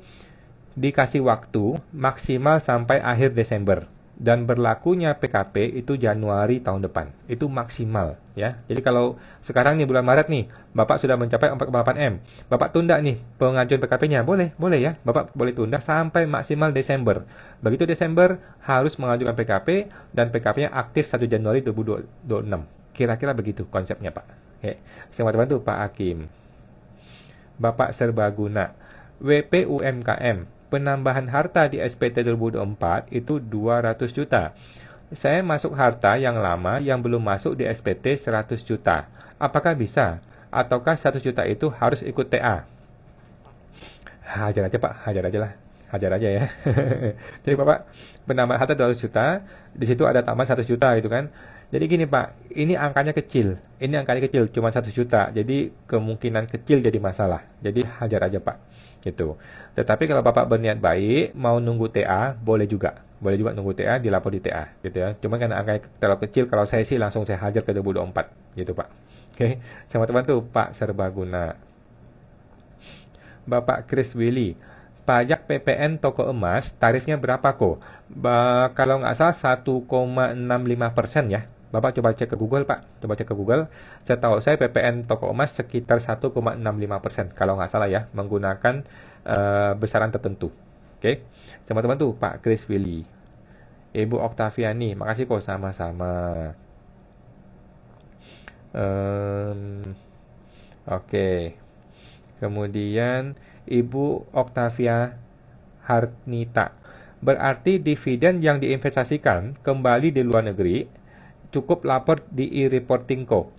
dikasih waktu maksimal sampai akhir Desember. Dan berlakunya PKP itu Januari tahun depan. Itu maksimal ya. Jadi kalau sekarang nih bulan Maret nih, Bapak sudah mencapai 4,8 M. Bapak tunda nih pengajuan PKP-nya. Boleh ya. Bapak boleh tunda sampai maksimal Desember. Begitu Desember harus mengajukan PKP dan PKP-nya aktif 1 Januari 2026. Kira-kira begitu konsepnya, Pak. Oke. Selamat bantu Pak Hakim. Bapak Serbaguna. WP UMKM. Penambahan harta di SPT 2024 itu 200 juta. Saya masuk harta yang lama yang belum masuk di SPT 100 juta. Apakah bisa? Ataukah 100 juta itu harus ikut TA? Hajar aja Pak, hajar aja lah. Hajar aja ya. Jadi Bapak penambahan harta 200 juta, di situ ada tambahan 100 juta itu kan. Jadi gini Pak, ini angkanya kecil. Ini angkanya kecil, cuma 100 juta. Jadi kemungkinan kecil jadi masalah. Jadi hajar aja Pak. Gitu. Tetapi kalau Bapak berniat baik, mau nunggu TA, boleh juga. Boleh juga nunggu TA, dilapor di TA. Gitu ya. Cuma karena angkanya terlalu kecil, kalau saya sih langsung saya hajar ke 2024. Gitu Pak. Oke. Sama teman-teman tuh, Pak Serbaguna. Bapak Chris Willy. Pajak PPN toko emas, tarifnya berapa kok? Kalau nggak salah 1,65% ya. Bapak coba cek ke Google, Pak. Coba cek ke Google. Setahu saya PPN toko emas sekitar 1,65%. Kalau nggak salah ya, menggunakan besaran tertentu. Oke. Teman-teman tuh, Pak Chris Willy. Ibu Oktaviani, makasih kok sama-sama. Oke. Kemudian Ibu Oktavia Harnita. Berarti dividen yang diinvestasikan kembali di luar negeri cukup lapor di e-reporting kok.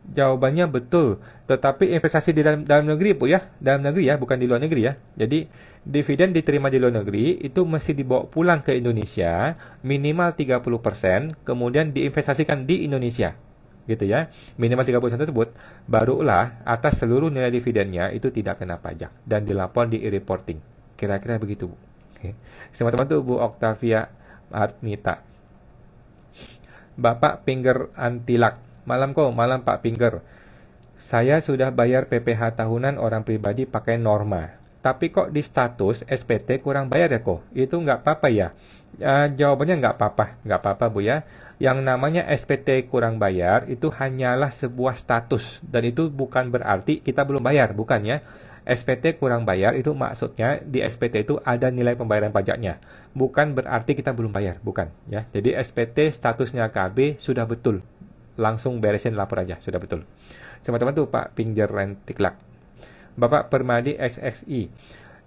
Jawabannya betul. Tetapi investasi di dalam negeri Bu ya, dalam negeri ya, bukan di luar negeri ya. Jadi dividen diterima di luar negeri itu mesti dibawa pulang ke Indonesia minimal 30%, kemudian diinvestasikan di Indonesia. Gitu ya, minimal 30% tersebut, barulah atas seluruh nilai dividennya itu tidak kena pajak dan dilapor di e-reporting. Kira-kira begitu Bu. Oke. Teman-teman tuh Bu Oktavia Arnita. Bapak Pinger Antilak. Malam Pak Pinger. Saya sudah bayar PPh tahunan orang pribadi pakai Norma. Tapi kok di status SPT kurang bayar ya kok? Itu nggak apa-apa ya? Jawabannya nggak apa-apa Bu ya. Yang namanya SPT kurang bayar itu hanyalah sebuah status dan itu bukan berarti kita belum bayar, bukan ya. SPT kurang bayar itu maksudnya di SPT itu ada nilai pembayaran pajaknya. Bukan berarti kita belum bayar, bukan ya. Jadi SPT statusnya KB sudah betul. Langsung beresin lapor aja, sudah betul. Teman-teman tuh Pak Pingger Rentiklak. Bapak Permadi XXI.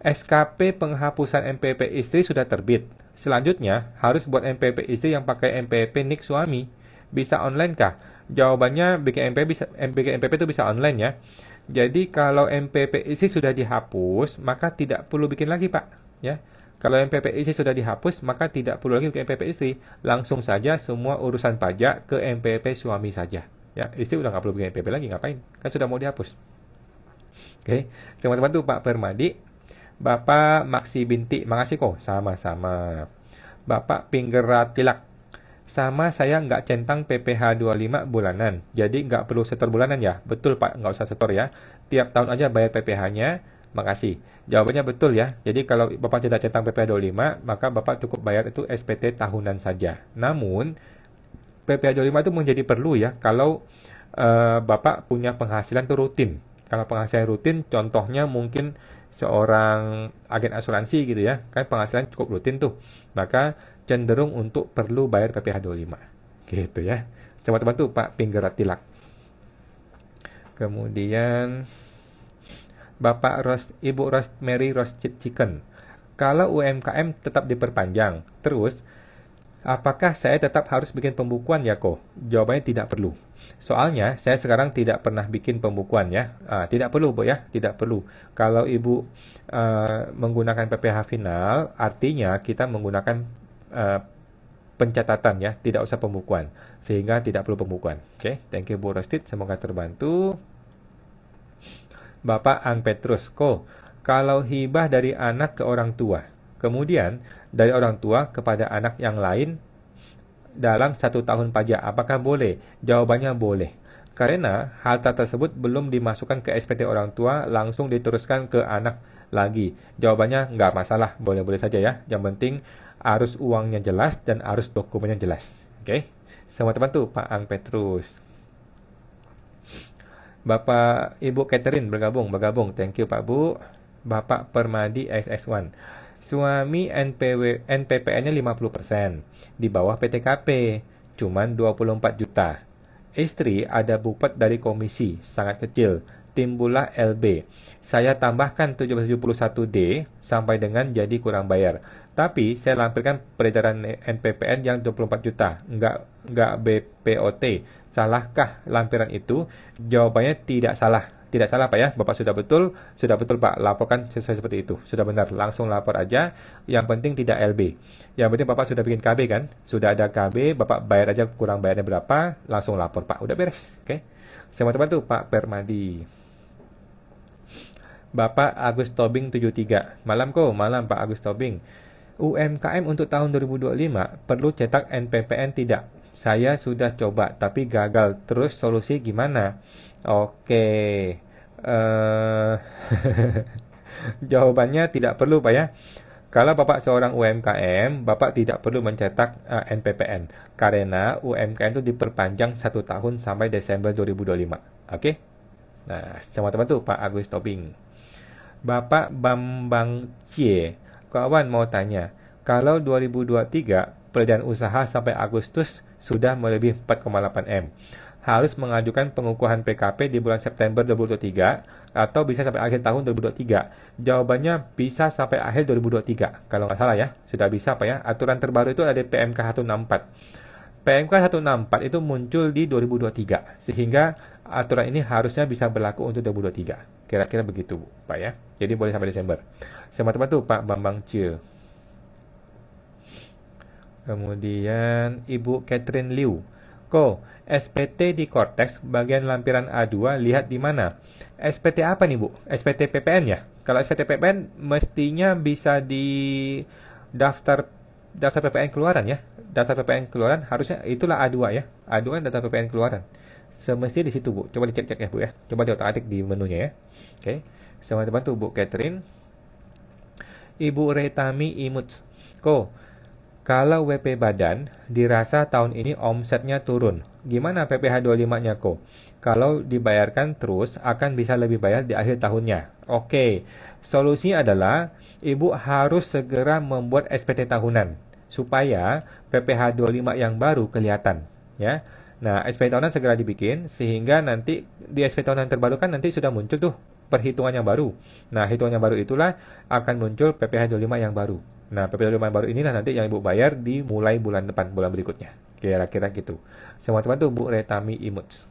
SKP penghapusan MPP istri sudah terbit. Selanjutnya, harus buat MPP istri yang pakai MPP NIK suami. Bisa online kah? Jawabannya bikin MPP itu bisa online ya. Jadi kalau MPP istri sudah dihapus, maka tidak perlu bikin lagi Pak. Ya. Kalau MPP istri sudah dihapus, maka tidak perlu lagi bikin MPP istri. Langsung saja semua urusan pajak ke MPP suami saja. Ya, istri udah nggak perlu bikin MPP lagi, ngapain? Kan sudah mau dihapus. Oke, teman-teman tuh Pak Permadi. Bapak Maksi Binti, makasih kok, sama-sama. Bapak Pinggeratilak, sama saya nggak centang PPh 25 bulanan, jadi nggak perlu setor bulanan ya? Betul Pak, nggak usah setor ya. Tiap tahun aja bayar PPh-nya, makasih. Jawabannya betul ya, jadi kalau Bapak tidak centang PPh 25, maka Bapak cukup bayar itu SPT tahunan saja. Namun, PPh 25 itu menjadi perlu ya, kalau Bapak punya penghasilan itu rutin. Kalau penghasilan rutin, contohnya mungkin seorang agen asuransi gitu ya, kan penghasilan cukup rutin tuh, maka cenderung untuk perlu bayar PPh 25 gitu ya. Teman-teman tuh Pak Pinggeratilak. Kemudian Ibu Rosemary Roasted Chicken. Kalau UMKM tetap diperpanjang, terus Apakah saya tetap harus bikin pembukuan ya, Ko? Jawabannya tidak perlu. Soalnya, saya sekarang tidak pernah bikin pembukuan ya. Tidak perlu, Bu ya. Tidak perlu. Kalau Ibu menggunakan PPh final, artinya kita menggunakan pencatatan ya. Tidak usah pembukuan. Sehingga tidak perlu pembukuan. Oke, thank you Bu Rostid. Semoga terbantu. Bapak Ang Petrus, Ko, kalau hibah dari anak ke orang tua, kemudian dari orang tua kepada anak yang lain dalam 1 tahun pajak, apakah boleh? Jawabannya boleh. Karena harta tersebut belum dimasukkan ke SPT orang tua, langsung diteruskan ke anak lagi. Jawabannya nggak masalah, boleh-boleh saja ya. Yang penting arus uangnya jelas dan arus dokumennya jelas. Oke? Semua terbantu, Pak Ang Petrus. Bapak Ibu Catherine bergabung. Thank you Pak Bu. Bapak Permadi XX1. Suami NPPN-nya 50%, di bawah PTKP, cuman 24 juta. Istri ada bupet dari komisi, sangat kecil, timbullah LB. Saya tambahkan 771D sampai dengan jadi kurang bayar. Tapi saya lampirkan peredaran NPPN yang 24 juta, enggak BPOT. Salahkah lampiran itu? Jawabannya tidak salah. Tidak salah Pak ya, Bapak sudah betul Pak, laporkan sesuai seperti itu. Sudah benar, langsung lapor aja. Yang penting tidak LB. Yang penting Bapak sudah bikin KB kan? Sudah ada KB, Bapak bayar aja kurang bayarnya berapa, langsung lapor Pak. Udah beres, oke? Semua terbantu Pak Permadi. Bapak Agus Tobing 73. Malam malam Pak Agus Tobing. UMKM untuk tahun 2025 perlu cetak NPPN tidak? Saya sudah coba tapi gagal. Terus solusi gimana? Oke. Jawabannya tidak perlu Pak ya. Kalau Bapak seorang UMKM, Bapak tidak perlu mencetak NPPN. Karena UMKM itu diperpanjang 1 tahun sampai Desember 2025. Oke? Nah, semua terbantu Pak Agus Tobing. Bapak Bambang Cie, kawan mau tanya, kalau 2023 peredaran usaha sampai Agustus sudah melebihi 4,8 M, harus mengajukan pengukuhan PKP di bulan September 2023 atau bisa sampai akhir tahun 2023? Jawabannya bisa sampai akhir 2023. Kalau nggak salah ya, sudah bisa Pak ya. Aturan terbaru itu ada PMK 164. PMK 164 itu muncul di 2023, sehingga aturan ini harusnya bisa berlaku untuk 2023. Kira-kira begitu Pak ya. Jadi boleh sampai Desember. Sama terbantu Pak Bambang Cie. Kemudian Ibu Catherine Liu. SPT di Cortex bagian lampiran A2 lihat di mana? SPT apa nih Bu? SPT PPN ya? Kalau SPT PPN mestinya bisa di daftar PPN keluaran ya. Daftar PPN keluaran harusnya itulah A2 ya. A2 kan daftar PPN keluaran. Semestinya di situ Bu. Coba dicek-cek ya Bu ya. Coba diotak-atik di menunya ya. Oke. Sama terbantu Bu Catherine. Ibu Retami Imuts. Kalau WP badan dirasa tahun ini omsetnya turun, gimana PPh 25-nya Kalau dibayarkan terus akan bisa lebih bayar di akhir tahunnya. Oke, solusinya adalah Ibu harus segera membuat SPT tahunan supaya PPh 25 yang baru kelihatan ya. Nah, SPT tahunan segera dibikin sehingga nanti di SPT tahunan terbaru kan nanti sudah muncul tuh perhitungan yang baru. Nah, hitungan yang baru itulah akan muncul PPh 25 yang baru. Nah, PPh 25 baru inilah nanti yang Ibu bayar di mulai bulan depan, bulan berikutnya. Kira-kira gitu. Semua terbantu Bu Retami Imuts.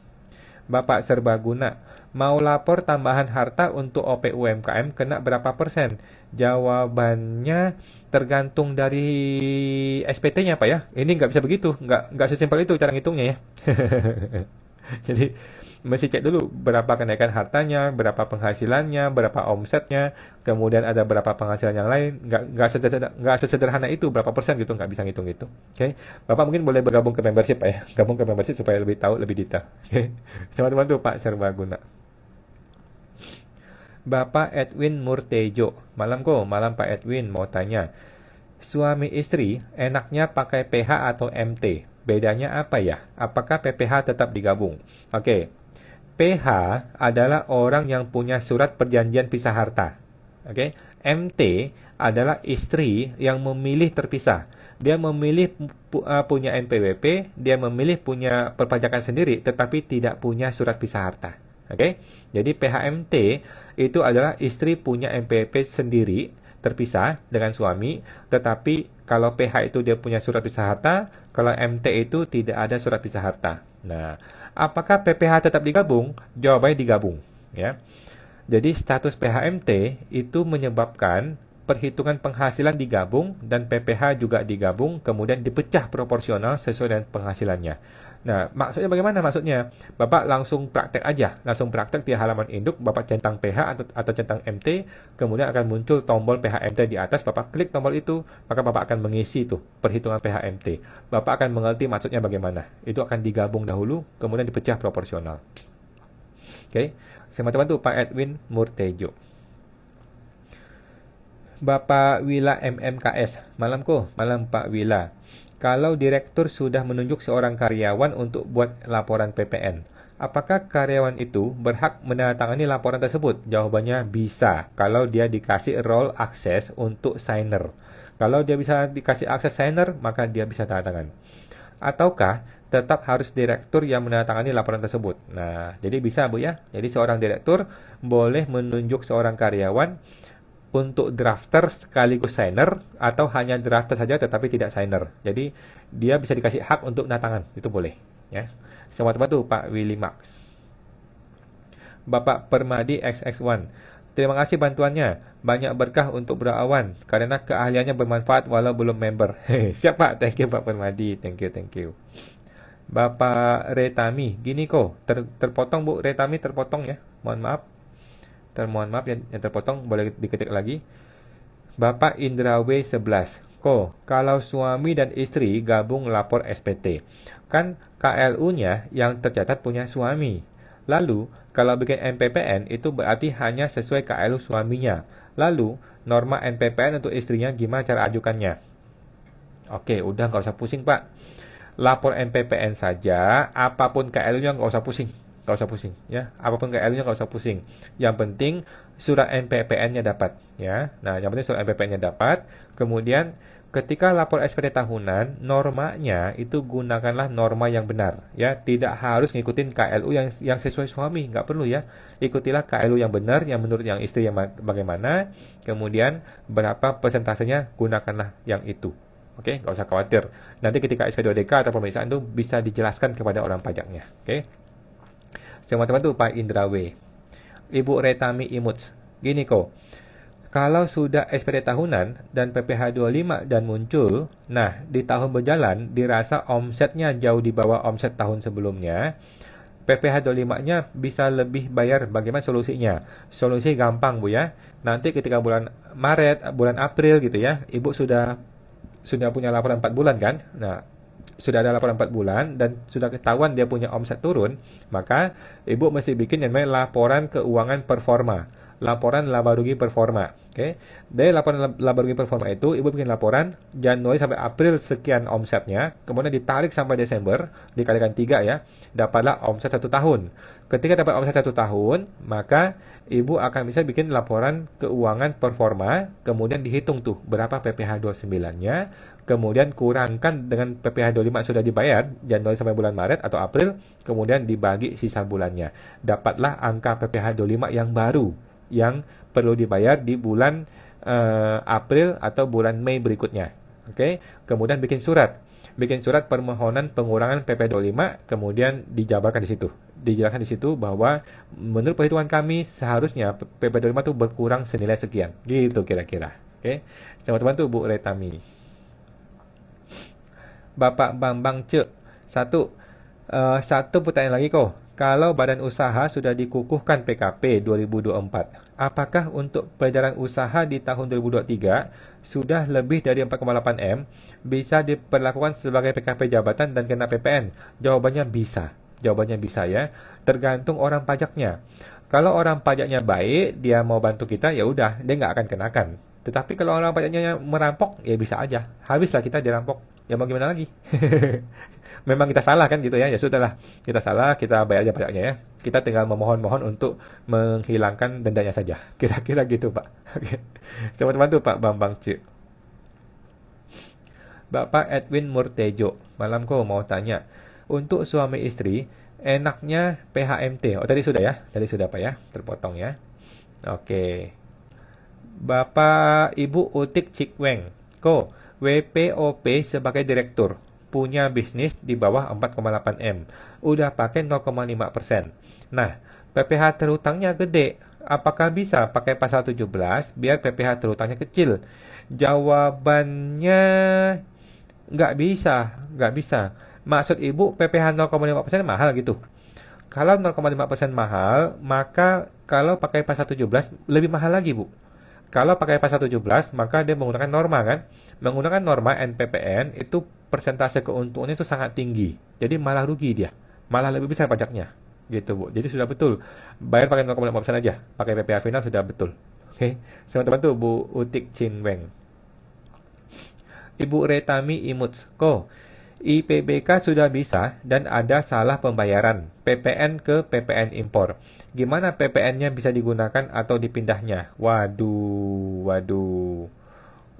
Bapak Serbaguna, mau lapor tambahan harta untuk OP UMKM kena berapa persen? Jawabannya tergantung dari SPT-nya Pak ya. Ini nggak bisa begitu, nggak sesimpel itu cara ngitungnya ya. Jadi mesti cek dulu berapa kenaikan hartanya, berapa penghasilannya, berapa omsetnya, kemudian ada berapa penghasilan yang lain. Nggak sesederhana itu berapa persen gitu, nggak bisa ngitung itu. Oke, Bapak mungkin boleh bergabung ke membership Pak ya, gabung ke membership supaya lebih tahu lebih detail. Oke, teman-teman tuh Pak Serbaguna. Bapak Edwin Murtejo, malam Pak Edwin mau tanya, suami istri enaknya pakai PH atau MT? Bedanya apa ya? Apakah PPh tetap digabung? Oke. PH adalah orang yang punya surat perjanjian pisah harta. Oke. MT adalah istri yang memilih terpisah. Dia memilih punya NPWP, dia memilih punya perpajakan sendiri tetapi tidak punya surat pisah harta. Oke. Jadi PHMT itu adalah istri punya NPWP sendiri terpisah dengan suami, tetapi kalau PH itu dia punya surat pisah harta, kalau MT itu tidak ada surat pisah harta. Nah, apakah PPH tetap digabung? Jawabannya digabung, ya. Jadi status PHMT itu menyebabkan perhitungan penghasilan digabung dan PPH juga digabung, kemudian dipecah proporsional sesuai dengan penghasilannya. Nah, maksudnya bagaimana? Maksudnya, Bapak langsung praktek aja. Langsung praktek di halaman induk, Bapak centang PH atau centang MT, kemudian akan muncul tombol PHMT di atas, Bapak klik tombol itu, maka Bapak akan mengisi tuh perhitungan PHMT. Bapak akan mengerti maksudnya bagaimana. Itu akan digabung dahulu, kemudian dipecah proporsional. Oke, teman-teman tuh Pak Edwin Murtejo. Bapak Wila MMKS. Malam Pak Wila. Kalau direktur sudah menunjuk seorang karyawan untuk buat laporan PPN, apakah karyawan itu berhak menandatangani laporan tersebut? Jawabannya bisa, kalau dia dikasih role access untuk signer. Kalau dia bisa dikasih akses signer, maka dia bisa tanda tangan. Ataukah tetap harus direktur yang menandatangani laporan tersebut? Nah, jadi bisa Bu ya. Jadi seorang direktur boleh menunjuk seorang karyawan untuk drafter sekaligus signer, atau hanya drafter saja tetapi tidak signer. Jadi dia bisa dikasih hak untuk tangan, itu boleh ya. Sama-sama tuh Pak Willy Max. Bapak Permadi XX1. Terima kasih bantuannya. Banyak berkah untuk Berawan karena keahliannya bermanfaat walau belum member. Siap Pak, thank you Pak Permadi. Thank you. Bapak Retami, gini kok, terpotong Bu, Retami terpotong ya. Mohon maaf yang terpotong, boleh diketik lagi. Bapak Indra W11. Kalau suami dan istri gabung lapor SPT, kan KLU-nya yang tercatat punya suami. Lalu, kalau bikin NPPN itu berarti hanya sesuai KLU suaminya. Lalu, norma NPPN untuk istrinya gimana cara ajukannya? Oke, udah nggak usah pusing Pak. Lapor NPPN saja, apapun KLU-nya nggak usah pusing. Ya, apapun KLU-nya nggak usah pusing. Yang penting surat NPPN-nya dapat ya. Nah, yang penting surat NPPN-nya dapat. Kemudian ketika lapor SPT tahunan, normanya itu gunakanlah norma yang benar ya. Tidak harus ngikutin KLU yang sesuai suami, nggak perlu ya. Ikutilah KLU yang benar, yang menurut yang istri yang bagaimana. Kemudian berapa persentasenya, gunakanlah yang itu. Oke, nggak usah khawatir. Nanti ketika SP2DK atau pemeriksaan itu bisa dijelaskan kepada orang pajaknya. Oke. Teman-teman tuh Pak Indra W. Ibu Retami Imuts. Gini kalau sudah SPT tahunan dan PPH 25 dan muncul, nah di tahun berjalan dirasa omsetnya jauh di bawah omset tahun sebelumnya, PPH 25-nya bisa lebih bayar. Bagaimana solusinya? Solusi gampang Bu ya. Nanti ketika bulan Maret, bulan April gitu ya, Ibu sudah punya laporan 4 bulan kan? Nah, sudah ada laporan 4 bulan dan sudah ketahuan dia punya omset turun, maka Ibu mesti bikin yang namanya laporan keuangan performa. Laporan laba rugi performa. Oke. Dari laporan laba rugi performa itu, Ibu bikin laporan Januari sampai April sekian omsetnya, kemudian ditarik sampai Desember, dikalikan 3 ya, dapatlah omset 1 tahun. Ketika dapat omset 1 tahun, maka Ibu akan bisa bikin laporan keuangan performa, kemudian dihitung tuh berapa PPH 29-nya, kemudian kurangkan dengan PPH 25 sudah dibayar Januari sampai bulan Maret atau April, kemudian dibagi sisa bulannya. Dapatlah angka PPH 25 yang baru yang perlu dibayar di bulan April atau bulan Mei berikutnya. Oke, kemudian bikin surat permohonan pengurangan PP 25, kemudian dijabarkan di situ. Dijelaskan di situ bahwa menurut perhitungan kami seharusnya PP 25 itu berkurang senilai sekian. Gitu kira-kira. Oke. Teman-teman tuh Bu Retami. Bapak Bambang Cek. Satu pertanyaan lagi Kalau badan usaha sudah dikukuhkan PKP 2024, apakah untuk peredaran usaha di tahun 2023 sudah lebih dari 4,8 M bisa diperlakukan sebagai PKP jabatan dan kena PPN? Jawabannya bisa ya. Tergantung orang pajaknya. Kalau orang pajaknya baik, dia mau bantu kita, ya udah, dia nggak akan kenakan. Tetapi kalau orang pajaknya merampok, ya bisa aja. Habislah kita dirampok. Ya mau gimana lagi? Memang kita salah kan gitu ya. Ya sudahlah, kita salah, kita bayar aja pajaknya ya. Kita tinggal memohon-mohon untuk menghilangkan dendanya saja. Kira-kira gitu Pak. Oke. Teman-teman tuh Pak Bambang Cik. Bapak Edwin Murtejo. Malam mau tanya. Untuk suami istri, enaknya PHMT. Oh tadi sudah ya. Tadi sudah Pak ya. Terpotong ya. Oke. Bapak Ibu Utik Cik Weng, Ko, WPOP sebagai direktur, punya bisnis di bawah 4,8 M, udah pakai 0,5%. Nah, PPh terhutangnya gede. Apakah bisa pakai pasal 17 biar PPh terhutangnya kecil? Jawabannya nggak bisa, nggak bisa. Maksud Ibu PPh 0,5% mahal gitu? Kalau 0,5% mahal, maka kalau pakai pasal 17 lebih mahal lagi, Bu. Kalau pakai pasal 17, maka dia menggunakan norma kan? Menggunakan norma NPPN itu persentase keuntungannya itu sangat tinggi. Jadi malah rugi dia. Malah lebih besar pajaknya. Gitu, Bu. Jadi sudah betul. Bayar pakai 0,5% aja. Pakai PPh final sudah betul. Oke. Teman-teman tuh Bu Utik Chin Weng. Ibu Retami Imuts, Ko, IPBK sudah bisa dan ada salah pembayaran PPN ke PPN impor. Gimana PPN-nya bisa digunakan atau dipindahnya? Waduh.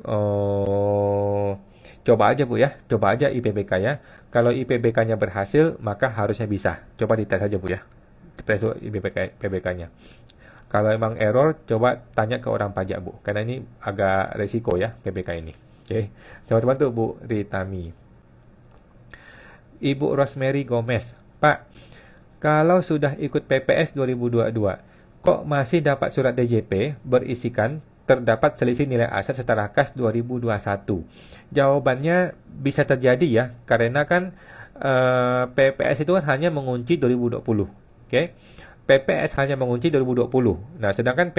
Oh, coba aja Bu ya, coba aja IPBK ya. Kalau IPBK-nya berhasil, maka harusnya bisa. Coba dites aja Bu ya, tes IPBK-nya. Kalau emang error, coba tanya ke orang pajak Bu, karena ini agak resiko ya PBK ini. Oke, teman-teman tuh Bu Ritami. Ibu Rosemary Gomez, Pak, kalau sudah ikut PPS 2022, kok masih dapat surat DJP berisikan terdapat selisih nilai aset setara kas 2021? Jawabannya bisa terjadi ya, karena kan PPS itu kan hanya mengunci 2020. Oke, PPS hanya mengunci 2020. Nah, sedangkan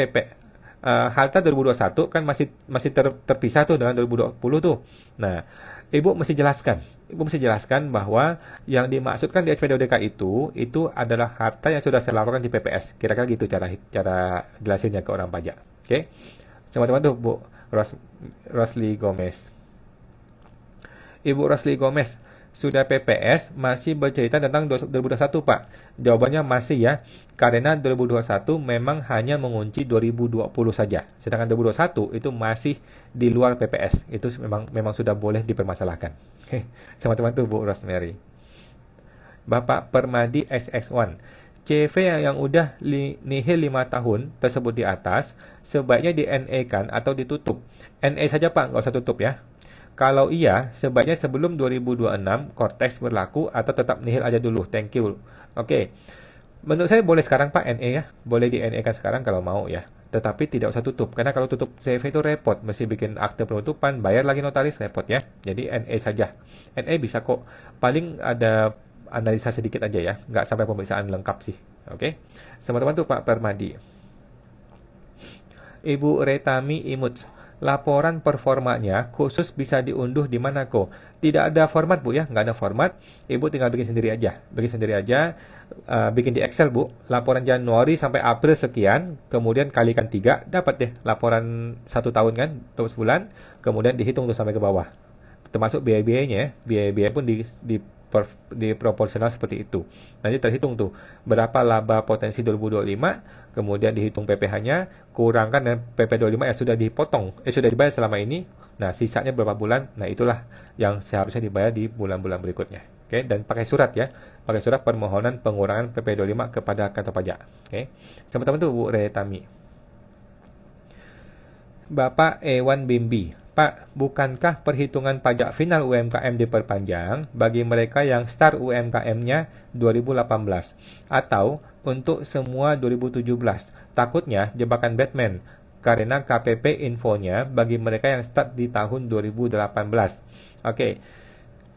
harta 2021 kan masih terpisah tuh dengan 2020 tuh. Nah, Ibu mesti jelaskan bahwa yang dimaksudkan di SPDODK itu adalah harta yang sudah saya laporkan di PPS. Kira-kira gitu cara jelasinnya ke orang pajak. Oke. Teman-teman tuh Bu Rosli Gomez. Ibu Rosli Gomez, sudah PPS masih bercerita tentang 2021 Pak? Jawabannya masih ya, karena 2021 memang hanya mengunci 2020 saja. Sedangkan 2021 itu masih di luar PPS. Itu memang sudah boleh dipermasalahkan. Oke, teman-teman tuh Bu Rosemary. Bapak Permadi XX1, CV yang udah nihil 5 tahun tersebut di atas, sebaiknya di NE kan atau ditutup. NE saja Pak, nggak usah tutup ya. Kalau iya, sebaiknya sebelum 2026 Cortex berlaku atau tetap nihil aja dulu. Thank you. Oke. Menurut saya boleh sekarang Pak NE ya. Boleh di NE kan sekarang kalau mau ya. Tetapi tidak usah tutup. Karena kalau tutup CV itu repot. Mesti bikin akte penutupan, bayar lagi notaris, repot ya. Jadi NE saja. NE bisa kok. Paling ada analisa sedikit aja ya. Nggak sampai pemeriksaan lengkap sih. Oke. Teman-teman tuh Pak Permadi. Ibu Retami Imuts, laporan performanya khusus bisa diunduh di mana kok? Tidak ada format Bu ya, nggak ada format. Ibu tinggal bikin sendiri aja. Bikin di Excel Bu. Laporan Januari sampai April sekian, kemudian kalikan 3, dapat deh laporan 1 tahun kan, 12 bulan, kemudian dihitung tuh sampai ke bawah. Termasuk biaya-biayanya ya. Biaya-biaya pun di proporsional seperti itu. Nanti terhitung tuh berapa laba potensi 2025, kemudian dihitung PPh-nya, kurangkan dengan PP25 yang sudah sudah dibayar selama ini. Nah, sisanya berapa bulan? Nah, itulah yang seharusnya dibayar di bulan-bulan berikutnya. Oke, dan pakai surat ya. Pakai surat permohonan pengurangan PP25 kepada kantor pajak. Oke. Teman-teman tuh Bu Retami. Bapak Ewan Bimbi, Pak, bukankah perhitungan pajak final UMKM diperpanjang bagi mereka yang start UMKM-nya 2018 atau untuk semua 2017? Takutnya jebakan Batman karena KPP infonya bagi mereka yang start di tahun 2018. Oke,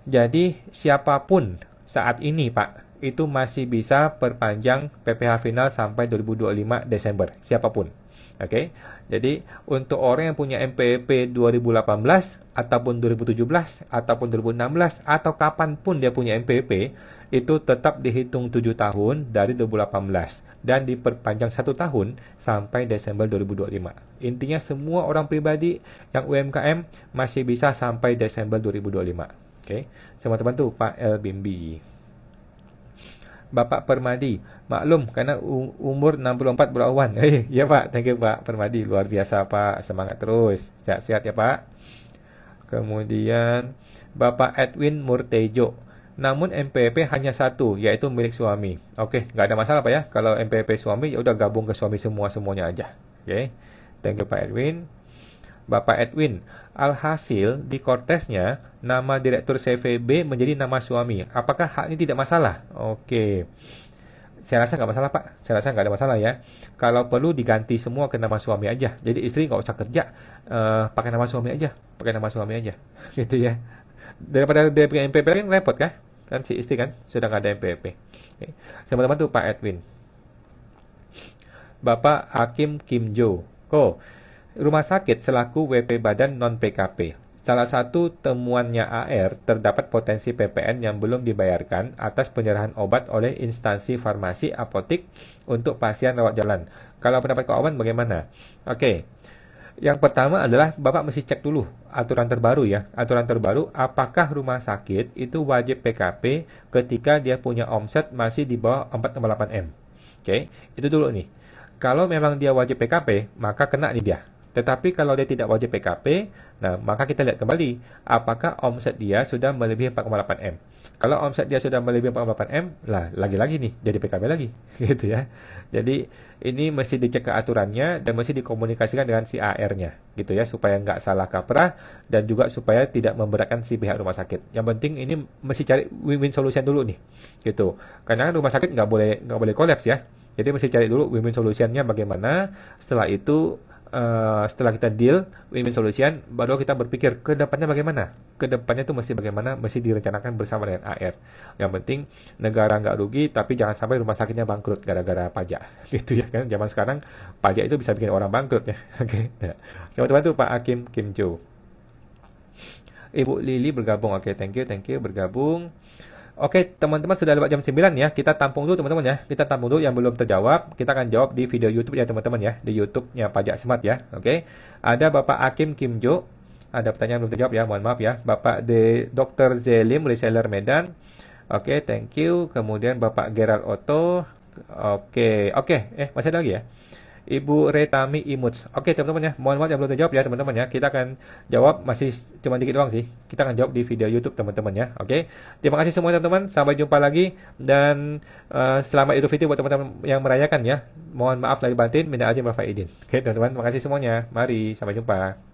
jadi siapapun saat ini Pak, itu masih bisa perpanjang PPh final sampai 2025 Desember, siapapun. Oke, jadi untuk orang yang punya MPP 2018 ataupun 2017 ataupun 2016 atau kapanpun dia punya MPP, itu tetap dihitung 7 tahun dari 2018 dan diperpanjang 1 tahun sampai Desember 2025. Intinya semua orang pribadi yang UMKM masih bisa sampai Desember 2025. Oke, teman-teman tuh Pak El Bimbi. Bapak Permadi, maklum karena umur 64 berawan. Ya Pak, thank you Pak Permadi, luar biasa Pak, semangat terus, sehat-sehat ya Pak. Kemudian Bapak Edwin Murtejo, namun MPP hanya 1, yaitu milik suami. Oke, nggak ada masalah Pak ya, kalau MPP suami ya udah gabung ke suami semuanya aja. Oke, Thank you Pak Edwin. Bapak Edwin, alhasil di Kortesnya nama Direktur CVB menjadi nama suami. Apakah hal ini tidak masalah? Oke. Saya rasa nggak masalah Pak. Saya rasa nggak ada masalah ya. Kalau perlu diganti semua ke nama suami aja. Jadi istri nggak usah kerja, pakai nama suami aja. Pakai nama suami aja. Gitu ya. Daripada dia punya MPP kan repot kan? Kan si istri kan sudah nggak ada MPP. Oke. Teman-teman tuh Pak Edwin. Bapak Hakim Kim Jo. Rumah sakit selaku WP badan non-PKP. Salah satu temuannya AR terdapat potensi PPN yang belum dibayarkan atas penyerahan obat oleh instansi farmasi apotik untuk pasien rawat jalan. Kalau pendapat kawan bagaimana? Oke. Yang pertama adalah Bapak mesti cek dulu aturan terbaru ya. Aturan terbaru, apakah rumah sakit itu wajib PKP ketika dia punya omset masih di bawah 4,8M. Oke, itu dulu nih. Kalau memang dia wajib PKP, maka kena nih dia. Tetapi kalau dia tidak wajib PKP, nah maka kita lihat kembali apakah omset dia sudah melebihi 4,8M. Kalau omset dia sudah melebihi 4,8M, lah lagi-lagi nih jadi PKP lagi, gitu ya. Jadi ini mesti dicek ke aturannya dan mesti dikomunikasikan dengan si AR-nya, gitu ya, supaya nggak salah kaprah dan juga supaya tidak memberatkan si pihak rumah sakit. Yang penting ini mesti cari win-win solution dulu nih, gitu. Karena rumah sakit nggak boleh kolaps ya. Jadi mesti cari dulu win-win solutionnya bagaimana. Setelah itu setelah kita deal win-win solution, baru kita berpikir ke depannya bagaimana. Ke depannya itu mesti bagaimana, mesti direncanakan bersama dengan AR. Yang penting negara nggak rugi, tapi jangan sampai rumah sakitnya bangkrut gara-gara pajak. Gitu ya kan, zaman sekarang pajak itu bisa bikin orang bangkrut ya. Oke. Nah, teman-teman tuh Pak Hakim Kim Jo. Ibu Lili bergabung. Oke, thank you bergabung. Oke, teman-teman sudah lewat jam 9 ya. Kita tampung dulu teman-teman ya. Kita tampung dulu yang belum terjawab. Kita akan jawab di video YouTube ya teman-teman ya. Di YouTube-nya Pajak Smart ya. Oke. Ada Bapak Hakim Kim Jo. Ada pertanyaan belum terjawab ya. Mohon maaf ya. Bapak Dr. Zelim, reseller Medan. Oke, thank you. Kemudian Bapak Gerald Otto. Oke. Masih ada lagi ya. Ibu Retami Imuts. Oke teman-teman ya, mohon maaf yang belum terjawab ya teman-teman ya. Kita akan jawab, masih cuma dikit doang sih. Kita akan jawab di video YouTube teman-teman ya. Oke. Terima kasih semua teman-teman. Sampai jumpa lagi dan selamat Idul Fitri buat teman-teman yang merayakan ya. Mohon maaf lahir batin, minal aidin wal faizin. Oke teman-teman, terima kasih semuanya. Mari sampai jumpa.